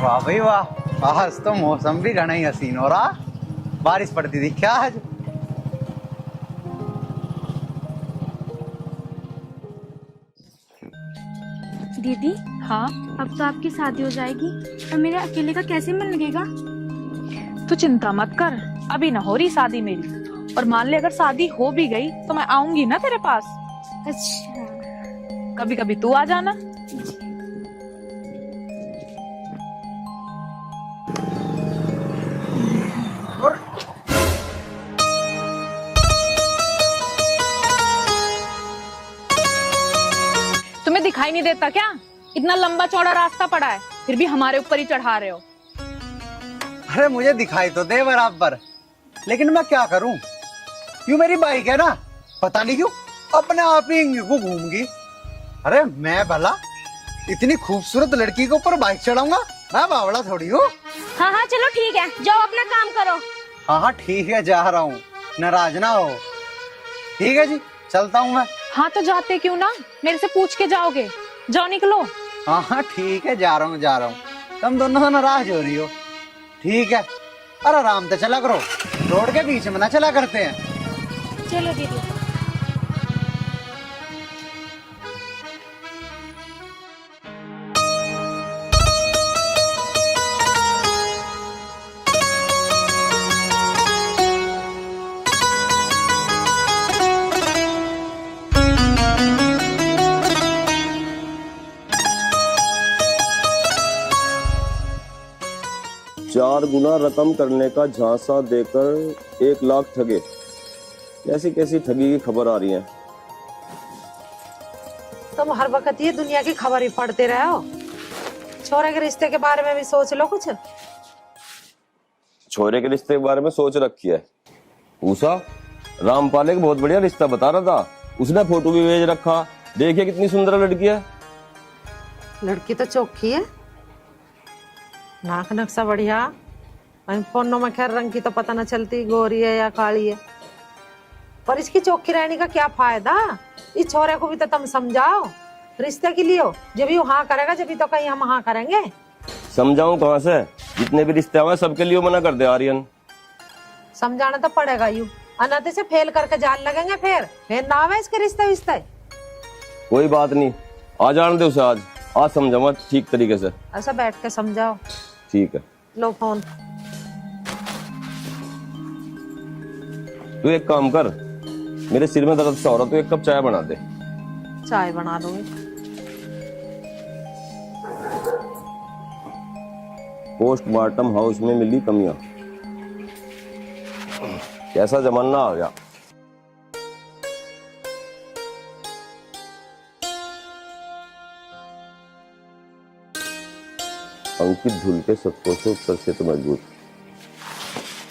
वाह भाई वाह, आज तो मौसम भी घना ही हसीन हो रहा। बारिश पड़ती थी क्या आज? दीदी, हाँ, अब तो आपकी शादी हो जाएगी और मेरे अकेले का कैसे मन लगेगा? तू चिंता मत कर, अभी ना हो रही शादी मेरी। और मान ले अगर शादी हो भी गई तो मैं आऊंगी ना तेरे पास। अच्छा। कभी कभी तू आ जाना। तुम्हें दिखाई नहीं देता क्या? इतना लंबा चौड़ा रास्ता पड़ा है, फिर भी हमारे ऊपर ही चढ़ा रहे हो। अरे मुझे दिखाई तो दे बराबर, लेकिन मैं क्या करूं? यूं मेरी बाइक है ना, पता नहीं क्यों अपने आप ही को घूमगी। अरे मैं भला इतनी खूबसूरत लड़की के ऊपर बाइक चढ़ाऊंगा? मैं बावड़ा थोड़ी हूँ। हाँ हाँ चलो ठीक है, जाओ अपना काम करो। हाँ हाँ ठीक है, जा रहा हूँ, नाराज ना हो। ठीक है जी, चलता हूँ मैं। हाँ तो जाते क्यों ना, मेरे से पूछ के जाओगे। जाओ निकलो। हाँ हाँ ठीक है, जा रहा हूँ जा रहा हूँ। तुम दोनों तो नाराज हो रही हो। ठीक है, अरे आराम से चला करो, रोड के बीच में ना चला करते हैं। चलो दीदी। 4 गुना रकम करने का झांसा देकर 1 लाख ठगे। कैसी कैसी ठगी की खबर आ रही है। तुम हर वक्त ये दुनिया की खबर ही पढ़ते रहे हो। छोरे के रिश्ते के बारे में भी सोच लो कुछ। छोरे के रिश्ते के बारे में सोच रखी है। उषा रामपाल एक बहुत बढ़िया रिश्ता बता रहा था, उसने फोटो भी भेज रखा। देखिए कितनी सुंदर लड़की है। लड़की तो चौखी है, नाक नक्शा बढ़िया। फोनों में खैर रंग की तो पता न चलती गोरी है या काली है, पर इसकी चौखी रहने का क्या फायदा? इस छोरे को भी तो तुम समझाओ, रिश्ते के लिए हो। जब ही हाँ करेगा जब ही तो कहीं हम हाँ करेंगे। समझाऊं कहाँ से? जितने भी रिश्ते हुए सबके लिए मना कर दे आर्यन। समझाना तो पड़ेगा यू, अनाथे से फेल करके जान लगेंगे फिर नाम है इसके रिश्ते विश्ते। कोई बात नहीं, आ जाने दे उसे। आज समझाऊंगा ठीक तरीके से। ऐसा बैठ के समझाओ। ठीक है, लो फोन। तू एक काम कर, मेरे सिर में दर्द सा हो रहा, तू 1 कप चाय बना दे। चाय बना दूंगी। पोस्टमार्टम हाउस में मिली कमियां। कैसा जमाना आ गया। अंकित धुल के सत्तों से उत्तर से तो मजबूत।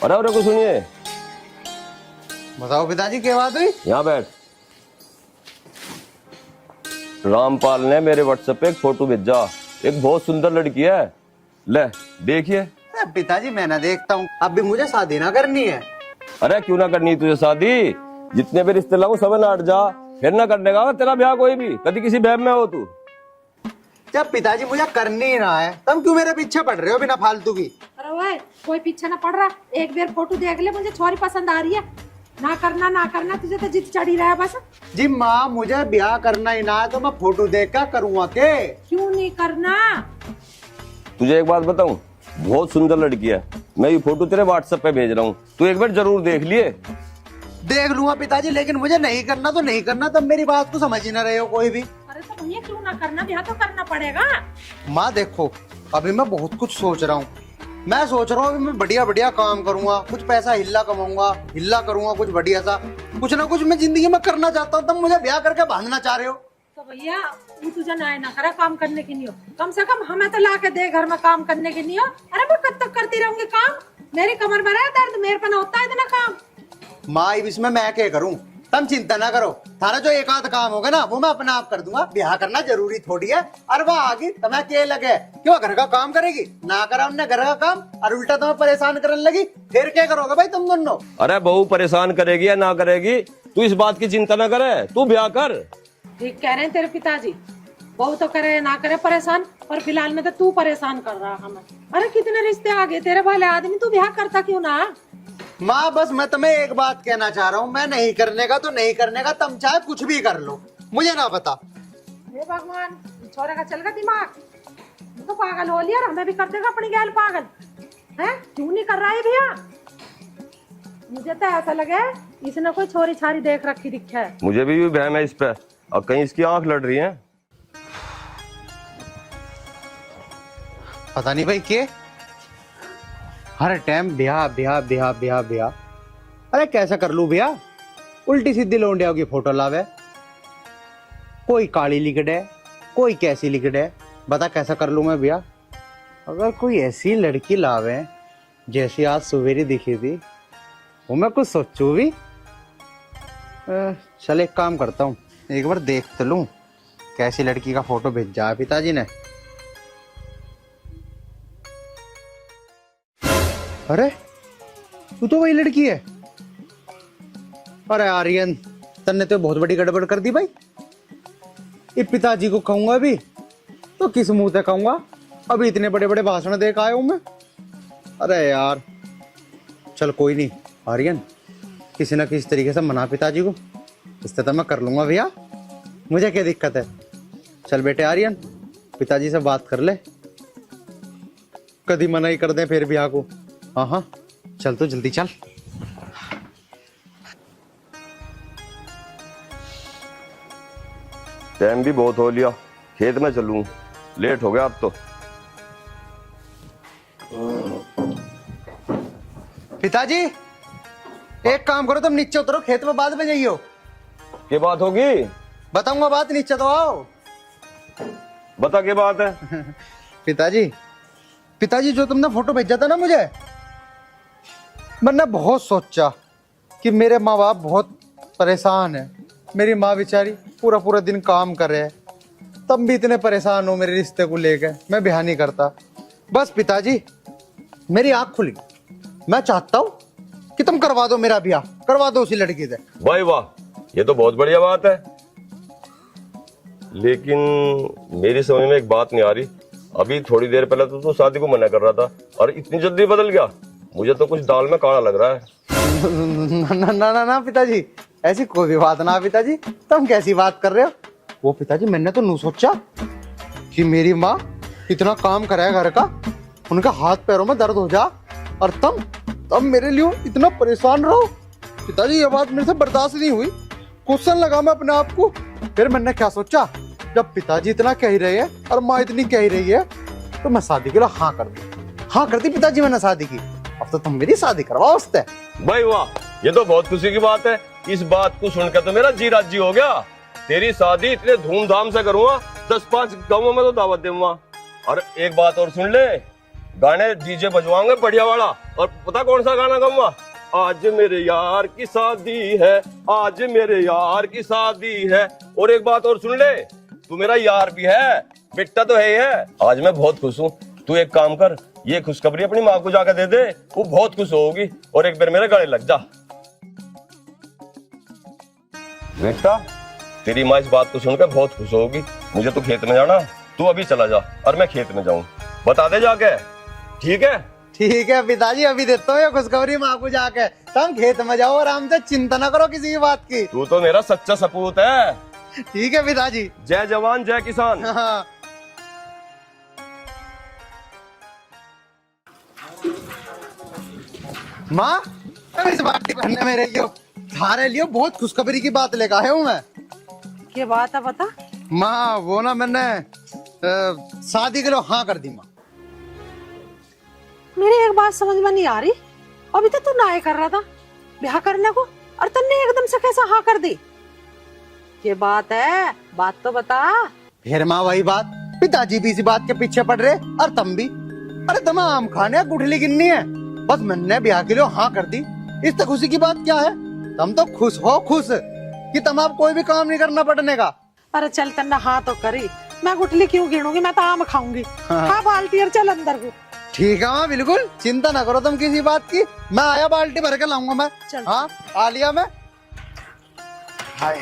अरे अरे कुछ सुनिए। बताओ पिताजी क्या बात हुई? यहाँ बैठ। रामपाल ने मेरे व्हाट्सएप पे एक फोटो भेजा, एक बहुत सुंदर लड़की है। ले देखिए। पिताजी मैं ना देखता हूँ, अब भी मुझे शादी ना करनी है। अरे क्यों ना करनी तुझे शादी? जितने भी रिश्ते लाऊं सब नाट जा, फिर ना करने का तेरा ब्याह कोई भी। कभी किसी बहम में हो तू? जब पिताजी मुझे करनी ही ना है, तुम क्यों मेरे पीछे पड़ रहे हो बिना फालतू की? अरे भाई कोई पीछे ना पड़ रहा, एक बार फोटो देख ले, मुझे छोरी पसंद आ रही है। ना करना तुझे तो जिद चढ़ी रहा है बस। जी माँ, मुझे ब्याह करना ही ना है तो मैं फोटो देख कर करूँगा के? क्यों नहीं करना? तुझे एक बात बताऊं, बहुत सुंदर लड़की है। मैं ये फोटो तेरे व्हाट्सएप पे भेज रहा हूँ, तू एक बार जरूर देख लिए। देख लूंगा पिताजी, लेकिन मुझे नहीं करना तो नहीं करना। तब मेरी बात तो समझ ही ना रहे हो कोई भी। अरे तो भैया क्यों ना करना, ब्याह तो करना पड़ेगा। माँ देखो, अभी मैं बहुत कुछ सोच रहा हूँ। मैं सोच रहा हूँ अभी मैं बढ़िया बढ़िया काम करूंगा, कुछ पैसा हिल्ला कमाऊंगा, हिल्ला करूंगा कुछ बढ़िया सा। कुछ ना कुछ मैं जिंदगी में करना चाहता हूँ, तब मुझे ब्याह करके बांधना चाह रहे हो। तो भैया वो तुझे ना करा काम करने की नहीं हो, कम से कम हमें तो ला के दे घर में काम करने की नहीं हो। अरे मैं कब तक करती रहूंगी काम? मेरी कमर में रहा दर्द, मेरे पर होता है इतना काम। माँ इसमें मैं क्या करूँ, तुम चिंता ना करो। थारा जो एक आध काम होगा ना वो मैं अपने आप कर दूंगा। ब्याह करना जरूरी थोड़ी है। अरे वाह आगे तुम्हें क्या लगे, क्यों घर का काम करेगी? ना करा उनने घर का काम और उल्टा तुम्हें परेशान करने लगी, फिर क्या करोगे भाई तुम दोनों? अरे बहू परेशान करेगी या ना करेगी, तू इस बात की चिंता ना करे, तू ब्याह कर। ठीक कह रहे हैं तेरे पिताजी। बहू तो करे ना करे परेशान, पर फिलहाल में तो तू परेशान कर रहा हमें। अरे कितने रिश्ते आ गए तेरे वाले आदमी, तू ब्याह करता क्यों ना? माँ बस मैं तुम्हें एक बात कहना चाह रहा हूँ, मैं नहीं करने का तो नहीं करने का, तुम चाहे कुछ भी कर लो, मुझे ना बता। हे भगवान, छोरे का चल गया दिमाग, तू तो पागल हो लिया, हमें भी कर देगा अपनी गैल पागल है। क्यों नहीं कर रहा है भैया? मुझे तो ऐसा लगे इसने कोई छोरी छारी देख रखी दिखा है। मुझे भी वहम है इस पे, और कहीं इसकी आंख लड़ रही है। पता नहीं भाई के हर टाइम ब्याह ब्याह ब्याह ब्याह ब्याह। अरे कैसा कर लूं ब्याह? उल्टी सीधी लौंडियाओं की फोटो लावे, कोई काली लिकड़ है, कोई कैसी लिकड़ है, बता कैसा कर लूं मैं ब्याह? अगर कोई ऐसी लड़की लावे जैसी आज सवेरे दिखी थी, वो मैं कुछ सोचूं भी। चल एक काम करता हूँ, एक बार देख तो लूं कैसी लड़की का फोटो भेजा है पिताजी ने। अरे तू तो वही लड़की है। अरे आर्यन, तन्ने तो बहुत बड़ी गड़बड़ कर दी भाई। ये पिताजी को कहूंगा भी तो किस मुंह से कहूंगा? अभी इतने बड़े बड़े भाषण दे के आया हूं मैं। अरे यार चल कोई नहीं आर्यन, किसी ना किसी तरीके से मना पिताजी को, इससे तो मैं कर लूंगा भैया, मुझे क्या दिक्कत है। चल बेटे आर्यन, पिताजी से बात कर ले, कभी मना ही कर दें फिर ब्याह को। हाँ हाँ चल तो जल्दी चल। टाइम भी बहुत हो लिया, खेत में चलूं, लेट हो गया अब तो। पिताजी एक काम करो, तुम नीचे उतरो, खेत में बाद में जाइयो। क्या बात होगी? बताऊंगा बात, नीचे तो आओ। बता क्या बात है? पिताजी पिताजी जो तुमने फोटो भेजा था ना मुझे, मैंने बहुत सोचा कि मेरे माँ बाप बहुत परेशान है, मेरी माँ बेचारी पूरा पूरा दिन काम कर रहे हैं, तब भी इतने परेशान हो मेरे रिश्ते को लेकर, मैं ब्याह नहीं करता। बस पिताजी मेरी आंख खुल गई, मैं चाहता हूँ कि तुम करवा दो मेरा ब्याह, करवा दो उसी लड़की से। भाई वाह, ये तो बहुत बढ़िया बात है, लेकिन मेरी समझ में एक बात नहीं आ रही। अभी थोड़ी देर पहले तो तू शादी को मना कर रहा था और इतनी जल्दी बदल गया। मुझे तो कुछ दाल में काला लग रहा है। ना ना ना ना पिताजी, ऐसी कोई भी बात ना पिताजी, तुम कैसी बात कर रहे हो? वो पिताजी मैंने तो नहीं सोचा कि मेरी माँ इतना काम करे घर का, उनके हाथ पैरों में दर्द हो जा और तब मेरे लिए इतना परेशान रहो। पिताजी ये बात मेरे से बर्दाश्त नहीं हुई, क्वेश्चन लगा मैं अपने आप को। फिर मैंने क्या सोचा, जब पिताजी इतना कह रहे हैं और माँ इतनी कह रही है, तो मैं शादी के लिए हाँ कर दी। हाँ कर दी पिताजी मैंने शादी की। अब तो तुम मेरी शादी करवाओ उससे। भाई वाह, ये तो बहुत खुशी की बात है। इस बात को सुनकर तो मेरा जी राजी हो गया। तेरी शादी इतने धूमधाम से करूंगा, 10-5 गांवों में तो दावत दूंगा। और एक बात और सुन ले, गाने डीजे बजवाऊंगे बढ़िया वाला, और पता कौन सा गाना गाऊंगा? आज मेरे यार की शादी है, आज मेरे यार की शादी है। और एक बात और सुन ले, तू मेरा यार भी है, बेटा तो है ही है। आज मैं बहुत खुश हूँ। तू एक काम कर, ये खुशखबरी अपनी माँ को जाकर दे दे, वो बहुत खुश होगी। और एक बार मेरे गले लग जा। बेटा, तेरी माँ इस बात को सुनकर बहुत खुश होगी। मुझे तो खेत में जाना, तू अभी चला जा और मैं खेत में जाऊं। बता दे जाके, ठीक है? ठीक है पिताजी, अभी देता हूँ ये खुशखबरी माँ को जाके। तुम खेत में जाओ आराम से, चिंता ना करो किसी भी बात की। तू तो मेरा सच्चा सपूत है। ठीक है पिताजी। जय जवान जय किसान। हाँ। माँ इस बाटी भरने में रही हो, थारे लियो बहुत खुशखबरी की बात लेकर आया हूँ मैं। क्या बात है बता? माँ वो ना मैंने शादी के लिए हाँ कर दी माँ। मेरी एक बात समझ में नहीं आ रही, अभी तो तू ना कर रहा था ब्याह करने को, और तन्ने एकदम से कैसा हाँ कर दी? ये बात है, बात तो बता। फिर माँ वही बात, पिताजी भी इसी बात के पीछे पड़ रहे और तुम भी। अरे तमाम खाने गुठली गिननी है, बस मैंने ब्याह के लिए हाँ कर दी। इस तो खुशी की बात क्या है? तुम तो खुश हो, खुश कि तुम आप कोई भी काम नहीं करना पड़ने का। अरे चल तन्ना हाँ तो करी, मैं गुठली क्यों गिनूंगी, मैं तो आम खाऊंगी। हाँ बाल्टी और चल अंदर को। ठीक है माँ, बिल्कुल चिंता ना करो तुम किसी बात की, मैं आया बाल्टी भर के लाऊंगा मैं। चल। हाँ आ लिया मैं। हाय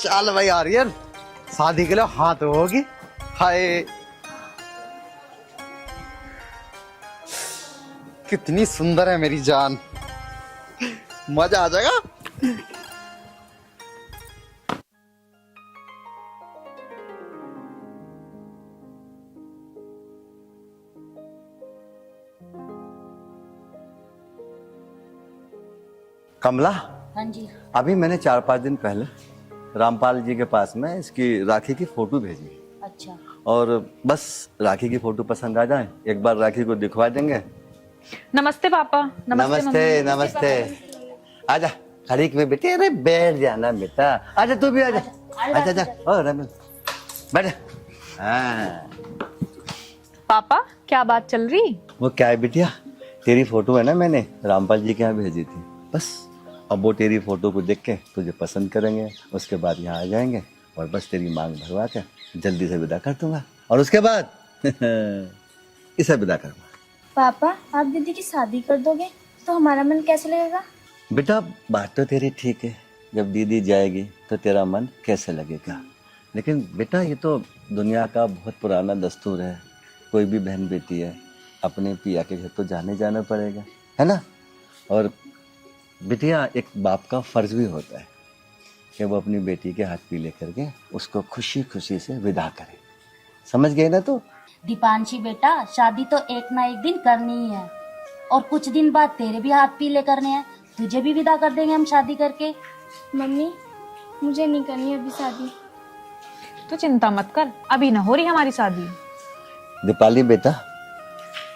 चल भाई आर्यन, शादी के लिए हाँ तो होगी। हाय कितनी सुंदर है मेरी जान, मजा आ जाएगा। कमला, हाँ जी। अभी मैंने 4-5 दिन पहले रामपाल जी के पास में इसकी राखी की फोटो भेजी, अच्छा। और बस राखी की फोटो पसंद आ जाए एक बार राखी को दिखवा देंगे। नमस्ते पापा। नमस्ते नमस्ते। आजा खरीक में बेटे, अरे बैठ जाना बेटा, आजा तू भी आजा। आजा आजा ओ रमन बैठ। हाँ पापा क्या बात चल रही? वो क्या है बिटिया, तेरी फोटो है ना मैंने रामपाल जी के यहाँ भेजी थी, बस अब वो तेरी फोटो को देख के तुझे पसंद करेंगे, उसके बाद यहाँ आ जाएंगे और बस तेरी मांग भरवा के जल्दी से विदा कर दूंगा, और उसके बाद इसे विदा करूंगा। पापा आप दीदी की शादी कर दोगे तो हमारा मन कैसे लगेगा? बेटा बात तो तेरी ठीक है, जब दीदी जाएगी तो तेरा मन कैसे लगेगा, लेकिन बेटा ये तो दुनिया का बहुत पुराना दस्तूर है, कोई भी बहन बेटी है अपने पिया के घर तो जाना पड़ेगा, है ना। और बिटिया एक बाप का फर्ज भी होता है कि वो अपनी बेटी के हाथ पीले करके उसको खुशी खुशी से विदा करे, समझ गए ना तू? दीपांशी बेटा, शादी तो एक ना एक दिन करनी ही है, और कुछ दिन बाद तेरे भी हाथ पीले करने हैं, तुझे भी विदा कर देंगे हम शादी करके। मम्मी मुझे नहीं करनी अभी शादी। तो चिंता मत कर, अभी ना हो रही हमारी शादी। दीपाली बेटा,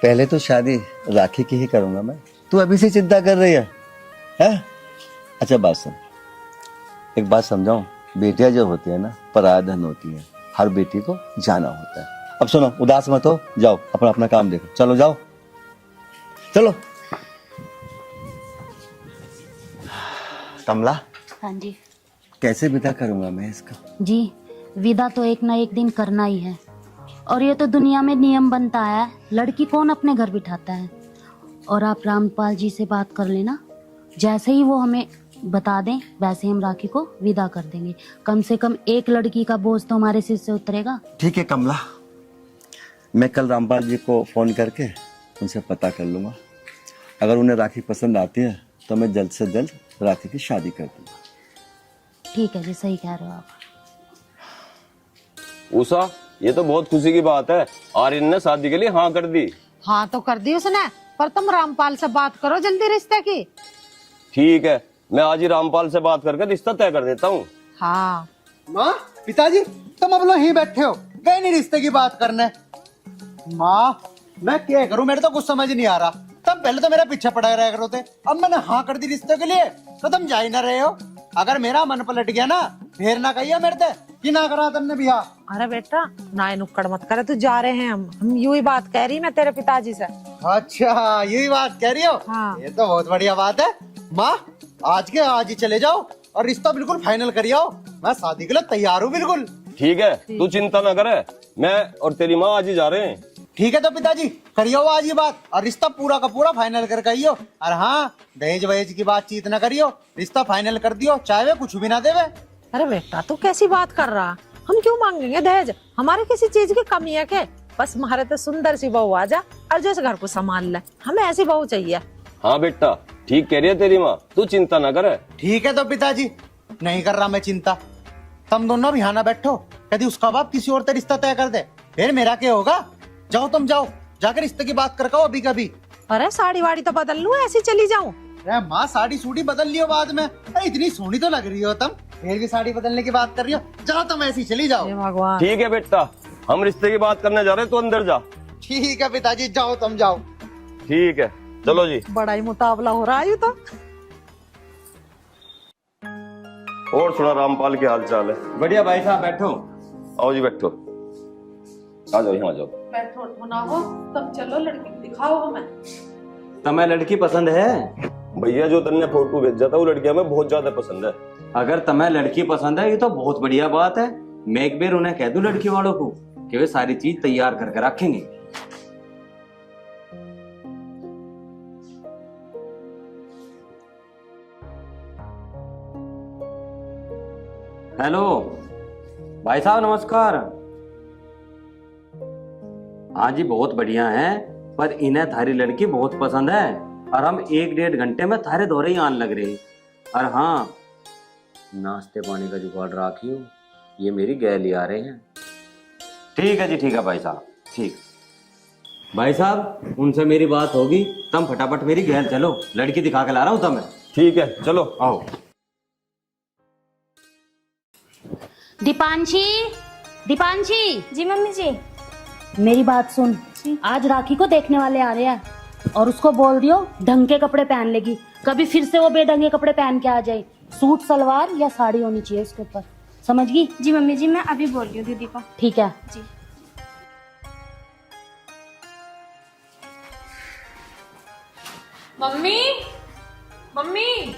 पहले तो शादी राखी की ही करूंगा मैं, तू अभी से चिंता कर रही है? अच्छा बात सुन, एक बात समझाऊं, बेटियां जो होती है ना पराया धन होती है, हर बेटी को जाना होता है। अब सुनो, उदास मत हो, जाओ अपना अपना काम देखो, चलो जाओ चलो। कमला हाँ जी। कैसे विदा करूंगा मैं इसका? जी विदा तो एक ना एक दिन करना ही है, और ये तो दुनिया में नियम बनता है, लड़की कौन अपने घर बिठाता है। और आप रामपाल जी से बात कर लेना, जैसे ही वो हमें बता दें वैसे हम राखी को विदा कर देंगे, कम से कम एक लड़की का बोझ तो हमारे सिर से उतरेगा। ठीक है कमला, मैं कल रामपाल जी को फोन करके उनसे पता कर लूंगा, अगर उन्हें राखी पसंद आती है तो मैं जल्द से जल्द राखी की शादी कर दूंगा। ठीक है जी, सही कह रहे हो आप। उषा, ये तो बहुत खुशी की बात है, आर्यन ने शादी के लिए हाँ कर दी। हाँ तो कर दी उसने, पर तुम रामपाल से बात करो जल्दी रिश्ते की। ठीक है, मैं आज ही रामपाल से बात करके रिश्ता तय कर देता हूँ। हाँ माँ पिताजी तुम अब लोग यहीं बैठे हो, गए नहीं रिश्ते की बात करने? माँ मैं क्या करूं, मेरे तो कुछ समझ नहीं आ रहा, तब पहले तो मेरा पीछे पड़ा रहा करो थे, अब मैंने हाँ कर दी रिश्ते के लिए तो तुम जा ही ना रहे हो। अगर मेरा मन पलट गया ना, फिर ना कहिए मेरे से कि ना करा तुमने ब्याह। अरे बेटा ना नुक्कड़ मत करे, तू जा रहे हैं हम यूं ही बात कह रही मैं तेरे पिताजी से। अच्छा यही बात कह रही हो? हाँ। ये तो बहुत बढ़िया बात है माँ, आज के आज ही चले जाओ और रिश्ता बिल्कुल फाइनल करिए आओ, मैं शादी के लिए तैयार हूँ बिल्कुल। ठीक है, तू चिंता ना करे, मैं और तेरी माँ आज ही जा रहे हैं। ठीक है तो पिताजी करियो आज ये बात, और रिश्ता पूरा का पूरा फाइनल करके आइयो, और हाँ दहेज वहेज की बातचीत ना करियो, रिश्ता फाइनल कर दियो, चाहे वे कुछ भी ना देवे। अरे बेटा तू कैसी बात कर रहा, हम क्यों मांगेंगे दहेज, हमारे किसी चीज की कमी है क्या? बस हमारे तो सुंदर सी बहू आ जा और जो इस घर को संभाल ले, हमें ऐसी बहू चाहिए। हाँ बेटा ठीक कह रही है तेरी माँ, तू चिंता ना करे। ठीक है तो पिताजी, नहीं कर रहा मैं चिंता, तुम दोनों भी यहाँ ना बैठो, यदि उसका बाप किसी और से रिश्ता तय कर दे फिर मेरा क्या होगा? जाओ तुम जाओ, जाकर रिश्ते की बात कर अभी कभी। अरे साड़ी वाड़ी तो बदल लूं, ऐसी चली जाऊं? अरे माँ साड़ी सूड़ी बदल लियो बाद में, अरे इतनी सोनी तो लग रही हो तुम, फिर भी साड़ी बदलने की बात कर रही हो, जाओ तुम ऐसी चली जाओ। हे भगवान। ठीक है बेटा, हम रिश्ते की बात करने जा रहे हैं, तो अंदर जा। ठीक है पिताजी, जाओ तुम जाओ। ठीक है चलो जी। बड़ा ही मुकाबला हो रहा है ये तो। और सुना रामपाल के हाल चाल है? बढ़िया भाई साहब, बैठो। आओ जी बैठो, आ जाओ यहाँ आ जाओ। बैठो ना हो तब चलो लड़की दिखाओ हमें। तुम्हें लड़की पसंद है? भैया जो तन्ने फोटो भेजा था वो लड़कियां में बहुत ज्यादा पसंद है। अगर तुम्हें लड़की पसंद है ये तो बहुत बढ़िया बात है, मैं एक बार उन्हें कह दूं लड़की वालों को कि वे सारी चीज तैयार करके रखेंगे। हेलो भाई साहब, नमस्कार। हाँ जी, बहुत बढ़िया है, पर इन्हें थारी लड़की बहुत पसंद है और हम 1-1.5 घंटे में थारे दौरे ही आने लग रहे हैं। और हाँ, नाश्ते पानी का जुगाड़ राखियो, ये मेरी गैल ही आ रहे हैं। ठीक है जी, ठीक है भाई साहब, ठीक। भाई साहब, उनसे मेरी बात होगी, तुम फटाफट मेरी गैल चलो, लड़की दिखा के ला रहा हूँ तुम्हें। ठीक है, चलो आओ। दीपांशी, दीपांशी, जी मम्मी जी। मेरी बात सुन। आज राखी को देखने वाले आ रहे हैं और उसको बोल दियो ढंग के कपड़े पहन लेगी, कभी फिर से वो बेढंगे कपड़े पहन के आ जाए। सूट सलवार या साड़ी होनी चाहिए उसके ऊपर, समझ गई? जी मम्मी जी, मैं अभी बोल रही हूँ दीदी को। ठीक है जी। मम्मी, मम्मी,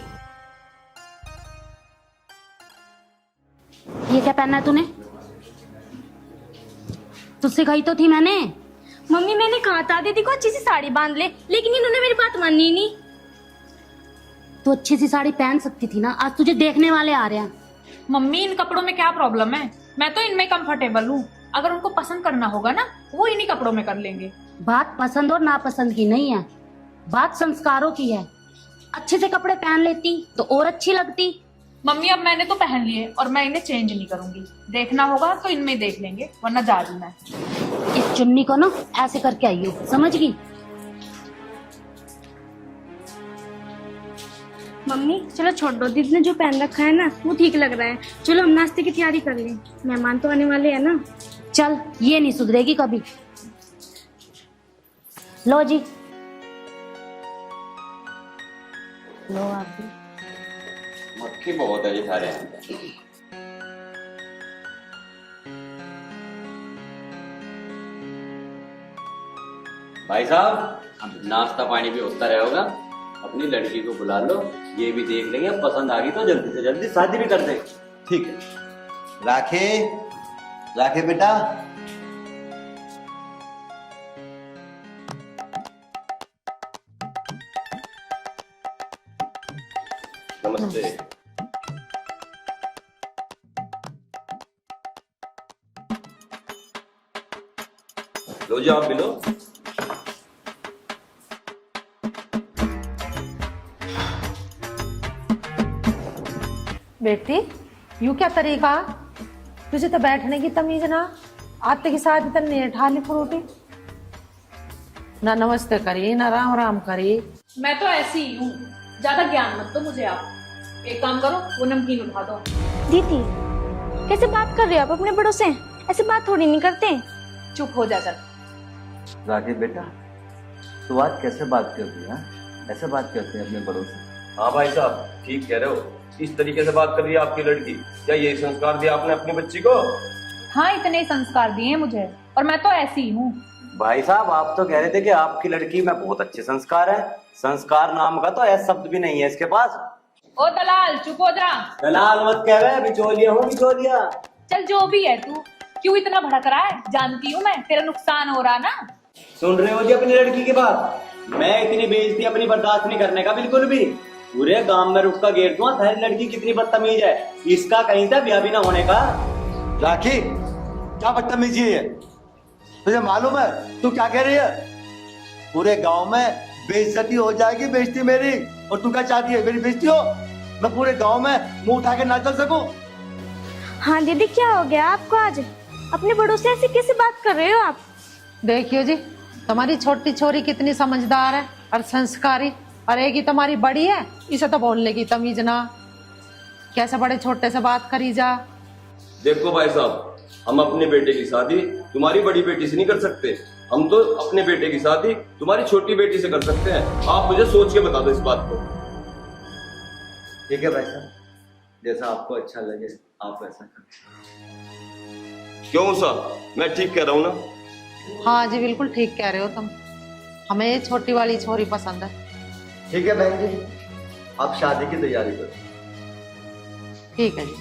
ये क्या पहना है तूने? तुझसे सिखाई तो थी मैंने। मम्मी मैंने कहा था दीदी को अच्छी सी साड़ी बांध ले, लेकिन इन्होंने मेरी बात मानी ही नहीं। तो अच्छी सी साड़ी पहन सकती थी ना, आज तुझे देखने वाले आ रहे हैं। मम्मी इन कपड़ों में क्या प्रॉब्लम है? मैं तो इनमें कंफर्टेबल हूँ। अगर उनको पसंद करना होगा ना, वो इन्हीं कपड़ों में कर लेंगे। बात पसंद और नापसंद की नहीं है, बात संस्कारों की है। अच्छे से कपड़े पहन लेती तो और अच्छी लगती। मम्मी अब मैंने तो पहन लिए और मैं इन्हें चेंज नहीं करूंगी। देखना होगा तो इनमें ही देख लेंगे, वरना जा रही मैं। इस चुन्नी को ना ऐसे करके आइयो, समझ गई? मम्मी चलो छोड़ दो, दीदी ने जो पहन रखा है ना वो ठीक लग रहा है। चलो हम नाश्ते की तैयारी कर लें, मेहमान तो आने वाले हैं ना। चल, ये नहीं सुधरेगी कभी। लो जी, लो आप भी। मक्खी बहुत है जी थारे यहाँ। भाई साहब, नाश्ता पानी भी होता रहेगा, अपनी लड़की को बुला लो, ये भी देख लेंगे, पसंद आ गई तो जल्दी से जल्दी शादी भी कर देंगे। ठीक है। राखे, राखे बेटा, नमस्ते। लो जी, आप भी लो। बेटी, यूं क्या तरीका? तुझे तो बैठने की तमीज ना, आते की साथ इतनी ठाली फ्रूटी ना, नमस्ते करी ना राम राम करी। मैं तो ऐसी ही हूँ, ज्यादा ज्ञान मत दो मुझे आप। एक काम करो, वो नमकीन उठा दो। दीदी कैसे बात कर रहे हो आप अपने बड़ों से? ऐसे बात थोड़ी नहीं करते। चुप हो जा चल। राकेश बेटा, तू आज कैसे बात करती है? ऐसे बात करते हैं अपने बड़ों से? हाँ भाई साहब, ठीक कह रहे हो। इस तरीके से बात कर रही है आपकी लड़की। क्या ये संस्कार दिया आपने अपनी बच्ची को? हाँ, इतने संस्कार दिए मुझे, और मैं तो ऐसी ही हूँ। भाई साहब, आप तो कह रहे थे कि आपकी लड़की में बहुत अच्छे संस्कार है। संस्कार नाम का तो ऐसा शब्द भी नहीं है इसके पास। ओ दलाल, चुप हो जा। दलाल मत कह रहे, बिचौलिया हूँ बिचौलिया। चल जो भी है, तू क्यों इतना भड़क रहा है? जानती हूँ मैं, तेरा नुकसान हो रहा ना। सुन रहे हो जी अपनी लड़की की बात? मैं इतनी बेइज्जती अपनी बर्दाश्त नहीं करने का बिल्कुल भी। पूरे गांव में रुक का गेट दूं, थारी लड़की कितनी बदतमीज है, इसका कहीं से ब्याह भी ना होने का। राखी क्या बदतमीजी है? तुझे मालूम है तू क्या कह रही है? पूरे गांव में बेइज्जती हो जाएगी, बेइज्जती मेरी। और तू क्या चाहती है, मेरी बेइज्जती हो? मैं पूरे गांव में मुंह उठा के ना चल सकूं? हाँ दीदी, क्या हो गया आपको आज? अपने बड़ों से ऐसे कैसे बात कर रहे हो आप? देखियो जी, तुम्हारी छोटी छोरी कितनी समझदार है और संस्कारी, और एक ही तुम्हारी बड़ी है, इसे तो बोलने की तमीज ना। कैसे बड़े छोटे से बात करी जा। देखो भाई साहब, हम अपने बेटे की शादी तुम्हारी बड़ी बेटी से नहीं कर सकते। हम तो अपने बेटे की शादी तुम्हारी छोटी बेटी से कर सकते हैं। आप मुझे सोच के बता दो इस बात को। ठीक है भाई साहब, जैसा आपको अच्छा लगे आप वैसा करें। क्यों साहब, मैं ठीक कह रहा हूँ ना? हाँ जी, बिल्कुल ठीक कह रहे हो तुम। हमें ये छोटी वाली छोरी पसंद है। ठीक है बहन जी, आप शादी की तैयारी करो। ठीक है जी।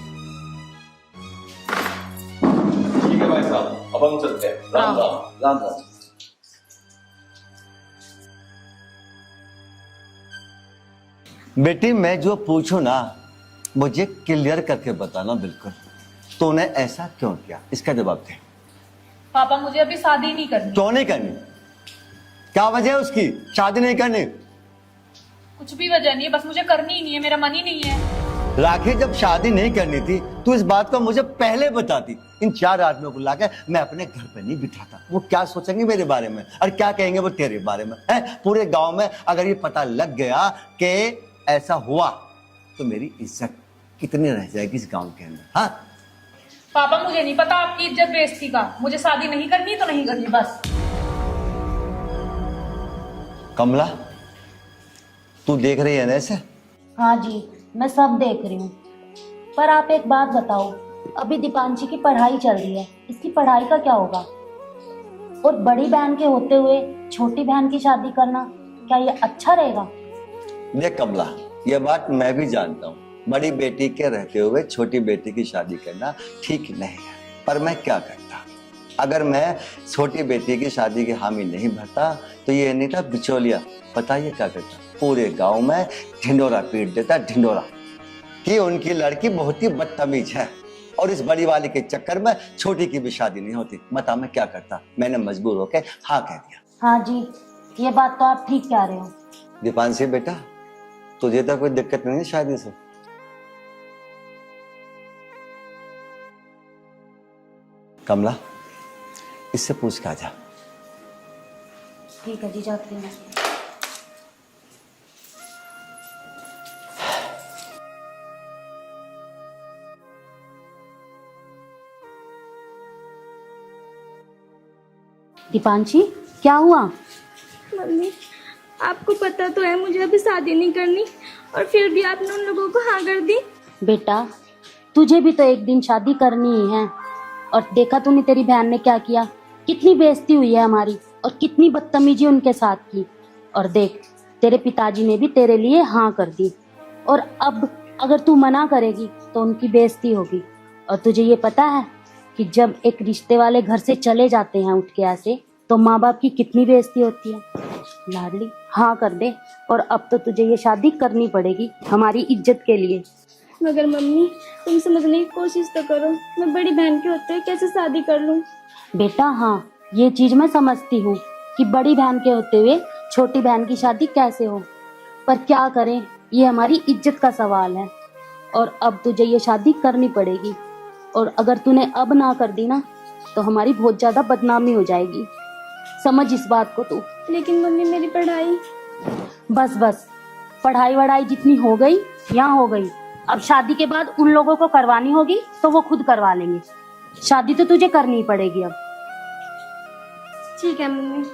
ठीक है भाई साहब, अब हम चलते हैं। राम राम। राम राम। बेटी मैं जो पूछूं ना मुझे क्लियर करके बताना बिल्कुल। तूने ऐसा क्यों किया, इसका जवाब दे। पापा मुझे अभी शादी नहीं करनी। क्यों नहीं करनी? क्या वजह है उसकी शादी नहीं करनी? कुछ भी वजह नहीं है, बस मुझे करनी ही नहीं है, मेरा मन ही नहीं है। राखी, जब शादी नहीं करनी थी तो इस बात को मुझे पहले बताती। इन 4 आदमियों को लाकर मैं अपने घर पे नहीं बिठाता। वो क्या सोचेंगे मेरे बारे में और क्या कहेंगे वो तेरे बारे में, है? पूरे गांव में अगर ये पता लग गया कि ऐसा हुआ तो मेरी इज्जत कितनी रह जाएगी इस गांव के अंदर। हाँ पापा मुझे नहीं पता आपकी इज्जत बेइज्जती का, मुझे शादी नहीं करनी तो नहीं करनी बस। कमला, तू देख रही है ना ऐसे? हाँ जी, मैं सब देख रही हूँ। पर आप एक बात बताओ, अभी दीपांशी की पढ़ाई चल रही है, इसकी पढ़ाई का क्या होगा? और बड़ी बहन के होते हुए छोटी बहन की शादी करना, क्या ये अच्छा रहेगा? देख कमला, ये बात मैं भी जानता हूँ, बड़ी बेटी के रहते हुए छोटी बेटी की शादी करना ठीक नहीं है। पर मैं क्या करता, अगर मैं छोटी बेटी की शादी की हामी नहीं भरता तो ये नहीं था बिचौलिया, पता ये क्या करता, पूरे गांव में ढिंडोरा पीट देता, ढिंडोरा, कि उनकी लड़की बहुत ही बदतमीज है और इस बड़ी वाली के चक्कर में छोटी की भी शादी नहीं होती। बता मैं क्या करता? मैंने मजबूर होकर हाँ कह दिया। हाँ जी, ये बात तो आप ठीक कह रहे हो। दीपांशी बेटा, तुझे तो कोई दिक्कत नहीं है शादी से? कमला, इससे पूछ के आ जा। ठीक है जी, जाती हूँ। दीपांशी, क्या हुआ? मम्मी, आपको पता तो है मुझे अभी शादी नहीं करनी, और फिर भी आपने उन लोगों को हाँ कर दी। बेटा, तुझे भी तो एक दिन शादी करनी ही है। और देखा तूने तेरी बहन ने क्या किया, कितनी बेइज्जती हुई है हमारी और कितनी बदतमीजी उनके साथ की। और देख, तेरे पिताजी ने भी तेरे लिए हाँ कर दी, और अब अगर तू मना करेगी तो उनकी बेइज्जती होगी। और तुझे ये पता है कि जब एक रिश्ते वाले घर से चले जाते हैं उठ के ऐसे, तो माँ बाप की कितनी बेइज्जती होती है। लाडली, हाँ कर दे, और अब तो तुझे ये शादी करनी पड़ेगी हमारी इज्जत के लिए। मगर मम्मी, तुम समझने की कोशिश तो करो, मैं बड़ी बहन के होते हुए कैसे शादी कर लूं? बेटा हाँ, ये चीज मैं समझती हूँ कि बड़ी बहन के होते हुए छोटी बहन की शादी कैसे हो, पर क्या करें, ये हमारी इज्जत का सवाल है और अब तुझे ये शादी करनी पड़ेगी। और अगर तूने अब ना कर दी ना तो हमारी बहुत ज्यादा बदनामी हो जाएगी, समझ इस बात को तू। लेकिन मम्मी, मेरी पढ़ाई। बस बस, पढ़ाई वढ़ाई जितनी हो गई यहाँ हो गई। अब शादी के बाद उन लोगों को करवानी होगी तो वो खुद करवा लेंगे, शादी तो तुझे करनी पड़ेगी अब। ठीक है मम्मी।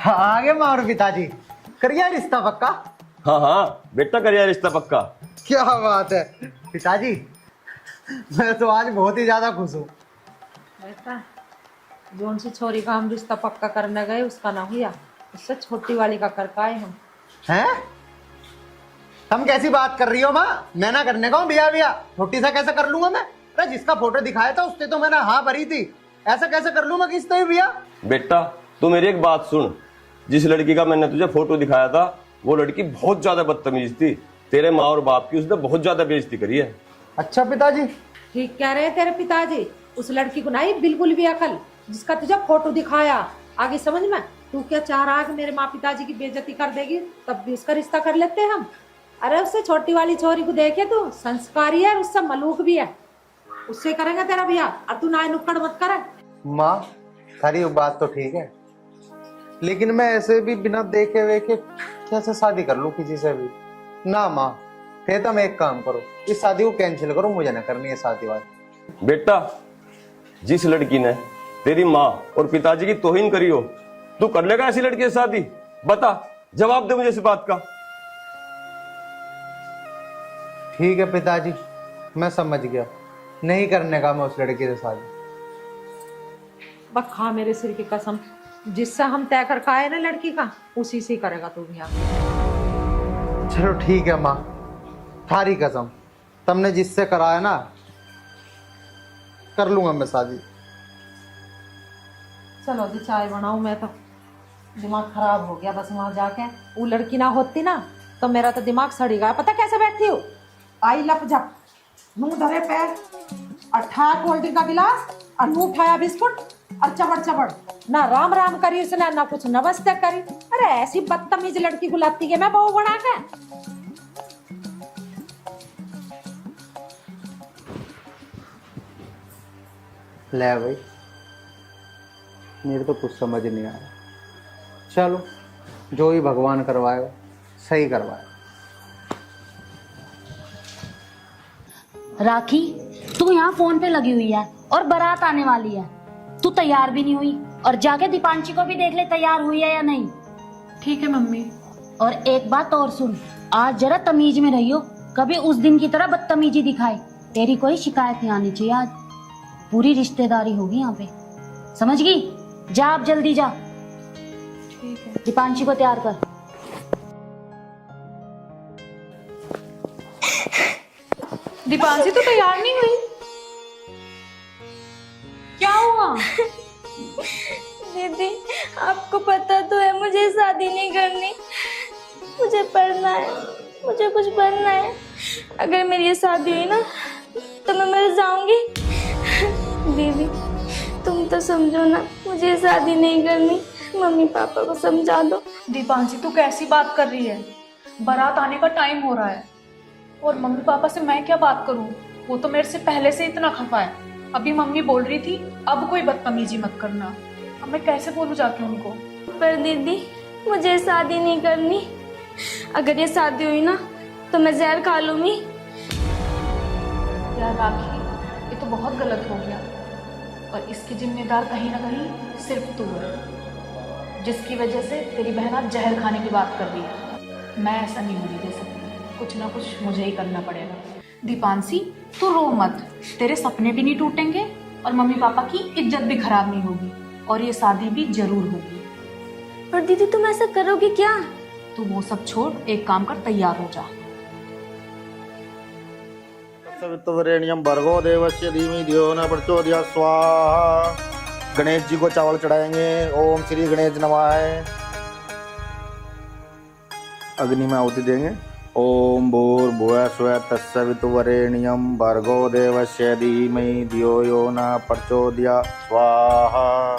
आगे माँ और पिताजी, करिए रिश्ता पक्का। हाँ हाँ बेटा, करिए रिश्ता पक्का। क्या बात है पिताजी, मैं तो आज बहुत ही ज्यादा खुश हूँ। बेटा, जोन सी छोरी का हम रिश्ता पक्का करने गए उसका ना हुआ, उससे छोटी वाली का कर पाए हम। हैं? तुम कैसी बात कर रही हो माँ? मैं ना करने का हूँ बिया बिया, छोटी सा कैसे कर लूंगा मैं? अरे जिसका फोटो दिखाया था उससे तो मैंने हाँ भरी थी, ऐसा कैसे कर लूँ मैं किसने भी बिया? बेटा तू मेरी एक बात सुन, जिस लड़की का मैंने तुझे फोटो दिखाया था वो लड़की बहुत ज्यादा बदतमीज थी, तेरे माँ और बाप की उसने बहुत ज्यादा बेइज्जती करी है। अच्छा पिताजी। ठीक कह रहे हैं तेरे पिताजी, उस लड़की को नहीं बिल्कुल भी अकल, जिसका तुझे फोटो दिखाया। आगे समझ में, तू क्या चाह रहा है कि मेरे माँ पिताजी की बेइज्जती कर देगी तब भी उसका रिश्ता कर लेते हैं हम? अरे उससे छोटी वाली छोरी को देखे तू, संस्कारी है, उससे मलूक भी है, उससे करेंगे तेरा भैया। और तू ना नुक्कड़ मत कर। माँ सारी बात तो ठीक है, लेकिन मैं ऐसे भी बिना देखे वेखे कैसे शादी कर लूं किसी से भी? ना माँ, फिर तुम एक काम करो, इस शादी को कैंसिल करो, मुझे ना करनी है शादी वाली। बेटा जिस लड़की ने तेरी माँ और पिताजी की तौहीन करी हो, तू कर लेगा ऐसी लड़की से शादी? बता, जवाब दे मुझे इस बात का। ठीक है पिताजी, मैं समझ गया, नहीं करने का मैं उस लड़की से शादी। बस खा मेरे सिर की कसम, जिससे हम तय कर खाए ना लड़की का, उसी से करेगा तू भी। चलो ठीक है माँ, थारी कसम, तुमने जिससे कराया ना कर लूंगा मैं शादी। चलो जी चाय बनाऊं, मैं तो दिमाग खराब हो गया बस वहां जाके। वो लड़की ना होती ना तो मेरा तो दिमाग सड़ी गया। पता कैसे बैठी हूँ, आई लप झप, मुंह धरे पैर, अठाया कोल्ड ड्रिंक का गिलास और मुंह उठाया बिस्कुट और चबड़ चबड़, ना राम राम करी उसने ना कुछ नमस्ते करी। अरे ऐसी बदतमीज लड़की बुलाती है मैं बहू बना के। ले भाई, मेरे तो कुछ समझ नहीं आ रहा। चलो जो ही भगवान करवाए सही करवाए। राखी, तू यहाँ फोन पे लगी हुई है और बारात आने वाली है, तू तैयार भी नहीं हुई। और जाके दीपांशी को भी देख ले तैयार हुई है या नहीं। ठीक है मम्मी। और एक बात और सुन, आज जरा तमीज में रहियो, कभी उस दिन की तरह बदतमीजी दिखाए। तेरी कोई शिकायत नहीं आनी चाहिए। आज पूरी रिश्तेदारी होगी यहाँ पे, समझ गई? जा अब जल्दी जा। ठीक है। दीपांशी को तैयार कर। दीपांशी तो तैयार नहीं हुई, क्या हुआ? दीदी आपको पता तो है मुझे शादी नहीं करनी, मुझे पढ़ना है, मुझे कुछ बनना है। अगर मेरी ये शादी हुई ना तो मैं मर जाऊंगी। दीदी तुम तो समझो ना, मुझे शादी नहीं करनी, मम्मी पापा को समझा दो। दीपांशी तू कैसी बात कर रही है? बारात आने का टाइम हो रहा है और मम्मी पापा से मैं क्या बात करूं? वो तो मेरे से पहले से इतना खफा है। अभी मम्मी बोल रही थी अब कोई बदतमीजी मत करना, अब मैं कैसे बोलूं जाके उनको? पर दीदी मुझे शादी नहीं करनी, अगर ये शादी हुई ना तो मैं जहर खा लूंगी। यार राखी, ये तो बहुत गलत हो गया और इसकी जिम्मेदार कहीं ना कहीं सिर्फ तू है, जिसकी वजह से तेरी बहन आज जहर खाने की बात कर रही है। मैं ऐसा नहीं होने दे सकती, कुछ ना कुछ मुझे ही करना पड़ेगा। दीपांशी तू रो मत, तेरे सपने भी नहीं टूटेंगे और मम्मी पापा की इज्जत भी खराब नहीं होगी और ये शादी भी जरूर होगी। पर दीदी तुम ऐसा करोगी क्या? तू वो सब छोड़, एक काम कर, तैयार हो जा। सवितुर्वरेण्यं भर्गो देवस्य धीमहि धियो न प्रचोदयात् स्वाहा। गणेश जी को चावल चढ़ाएंगे। ओम श्री गणेश नमः। अग्नि में आहुति देंगे। ओम भूर्भुवः स्वः तत्सवितुर्वरेण्यं भर्गो देवस्य धीमहि धियो यो न प्रचोदयात् स्वाहा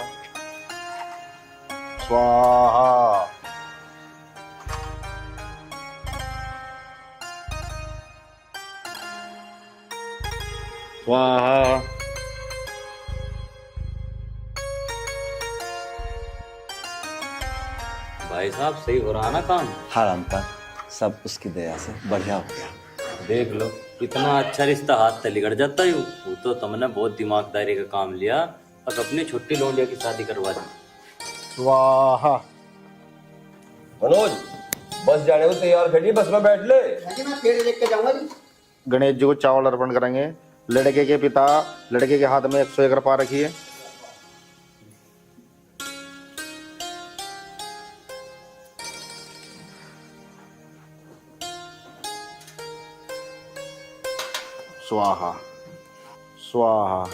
स्वाहा। स्वाहा। भाई साहब सही हो रहा ना काम? हाँ रामपाल, सब उसकी दया से बढ़िया हो गया। देख लो इतना अच्छा रिश्ता हाथ से लिगड़ जाता है। वो तो तुमने बहुत दिमागदारी का काम लिया और अपनी छुट्टी लौंडिया की शादी करवा दी। स्वाहा। मनोज बस जाने को तैयार खड़ी, बस में बैठ ले। गणेश जी को चावल अर्पण करेंगे। लड़के के पिता लड़के के हाथ में 101 रुपया रखिए। स्वाहा स्वाहा।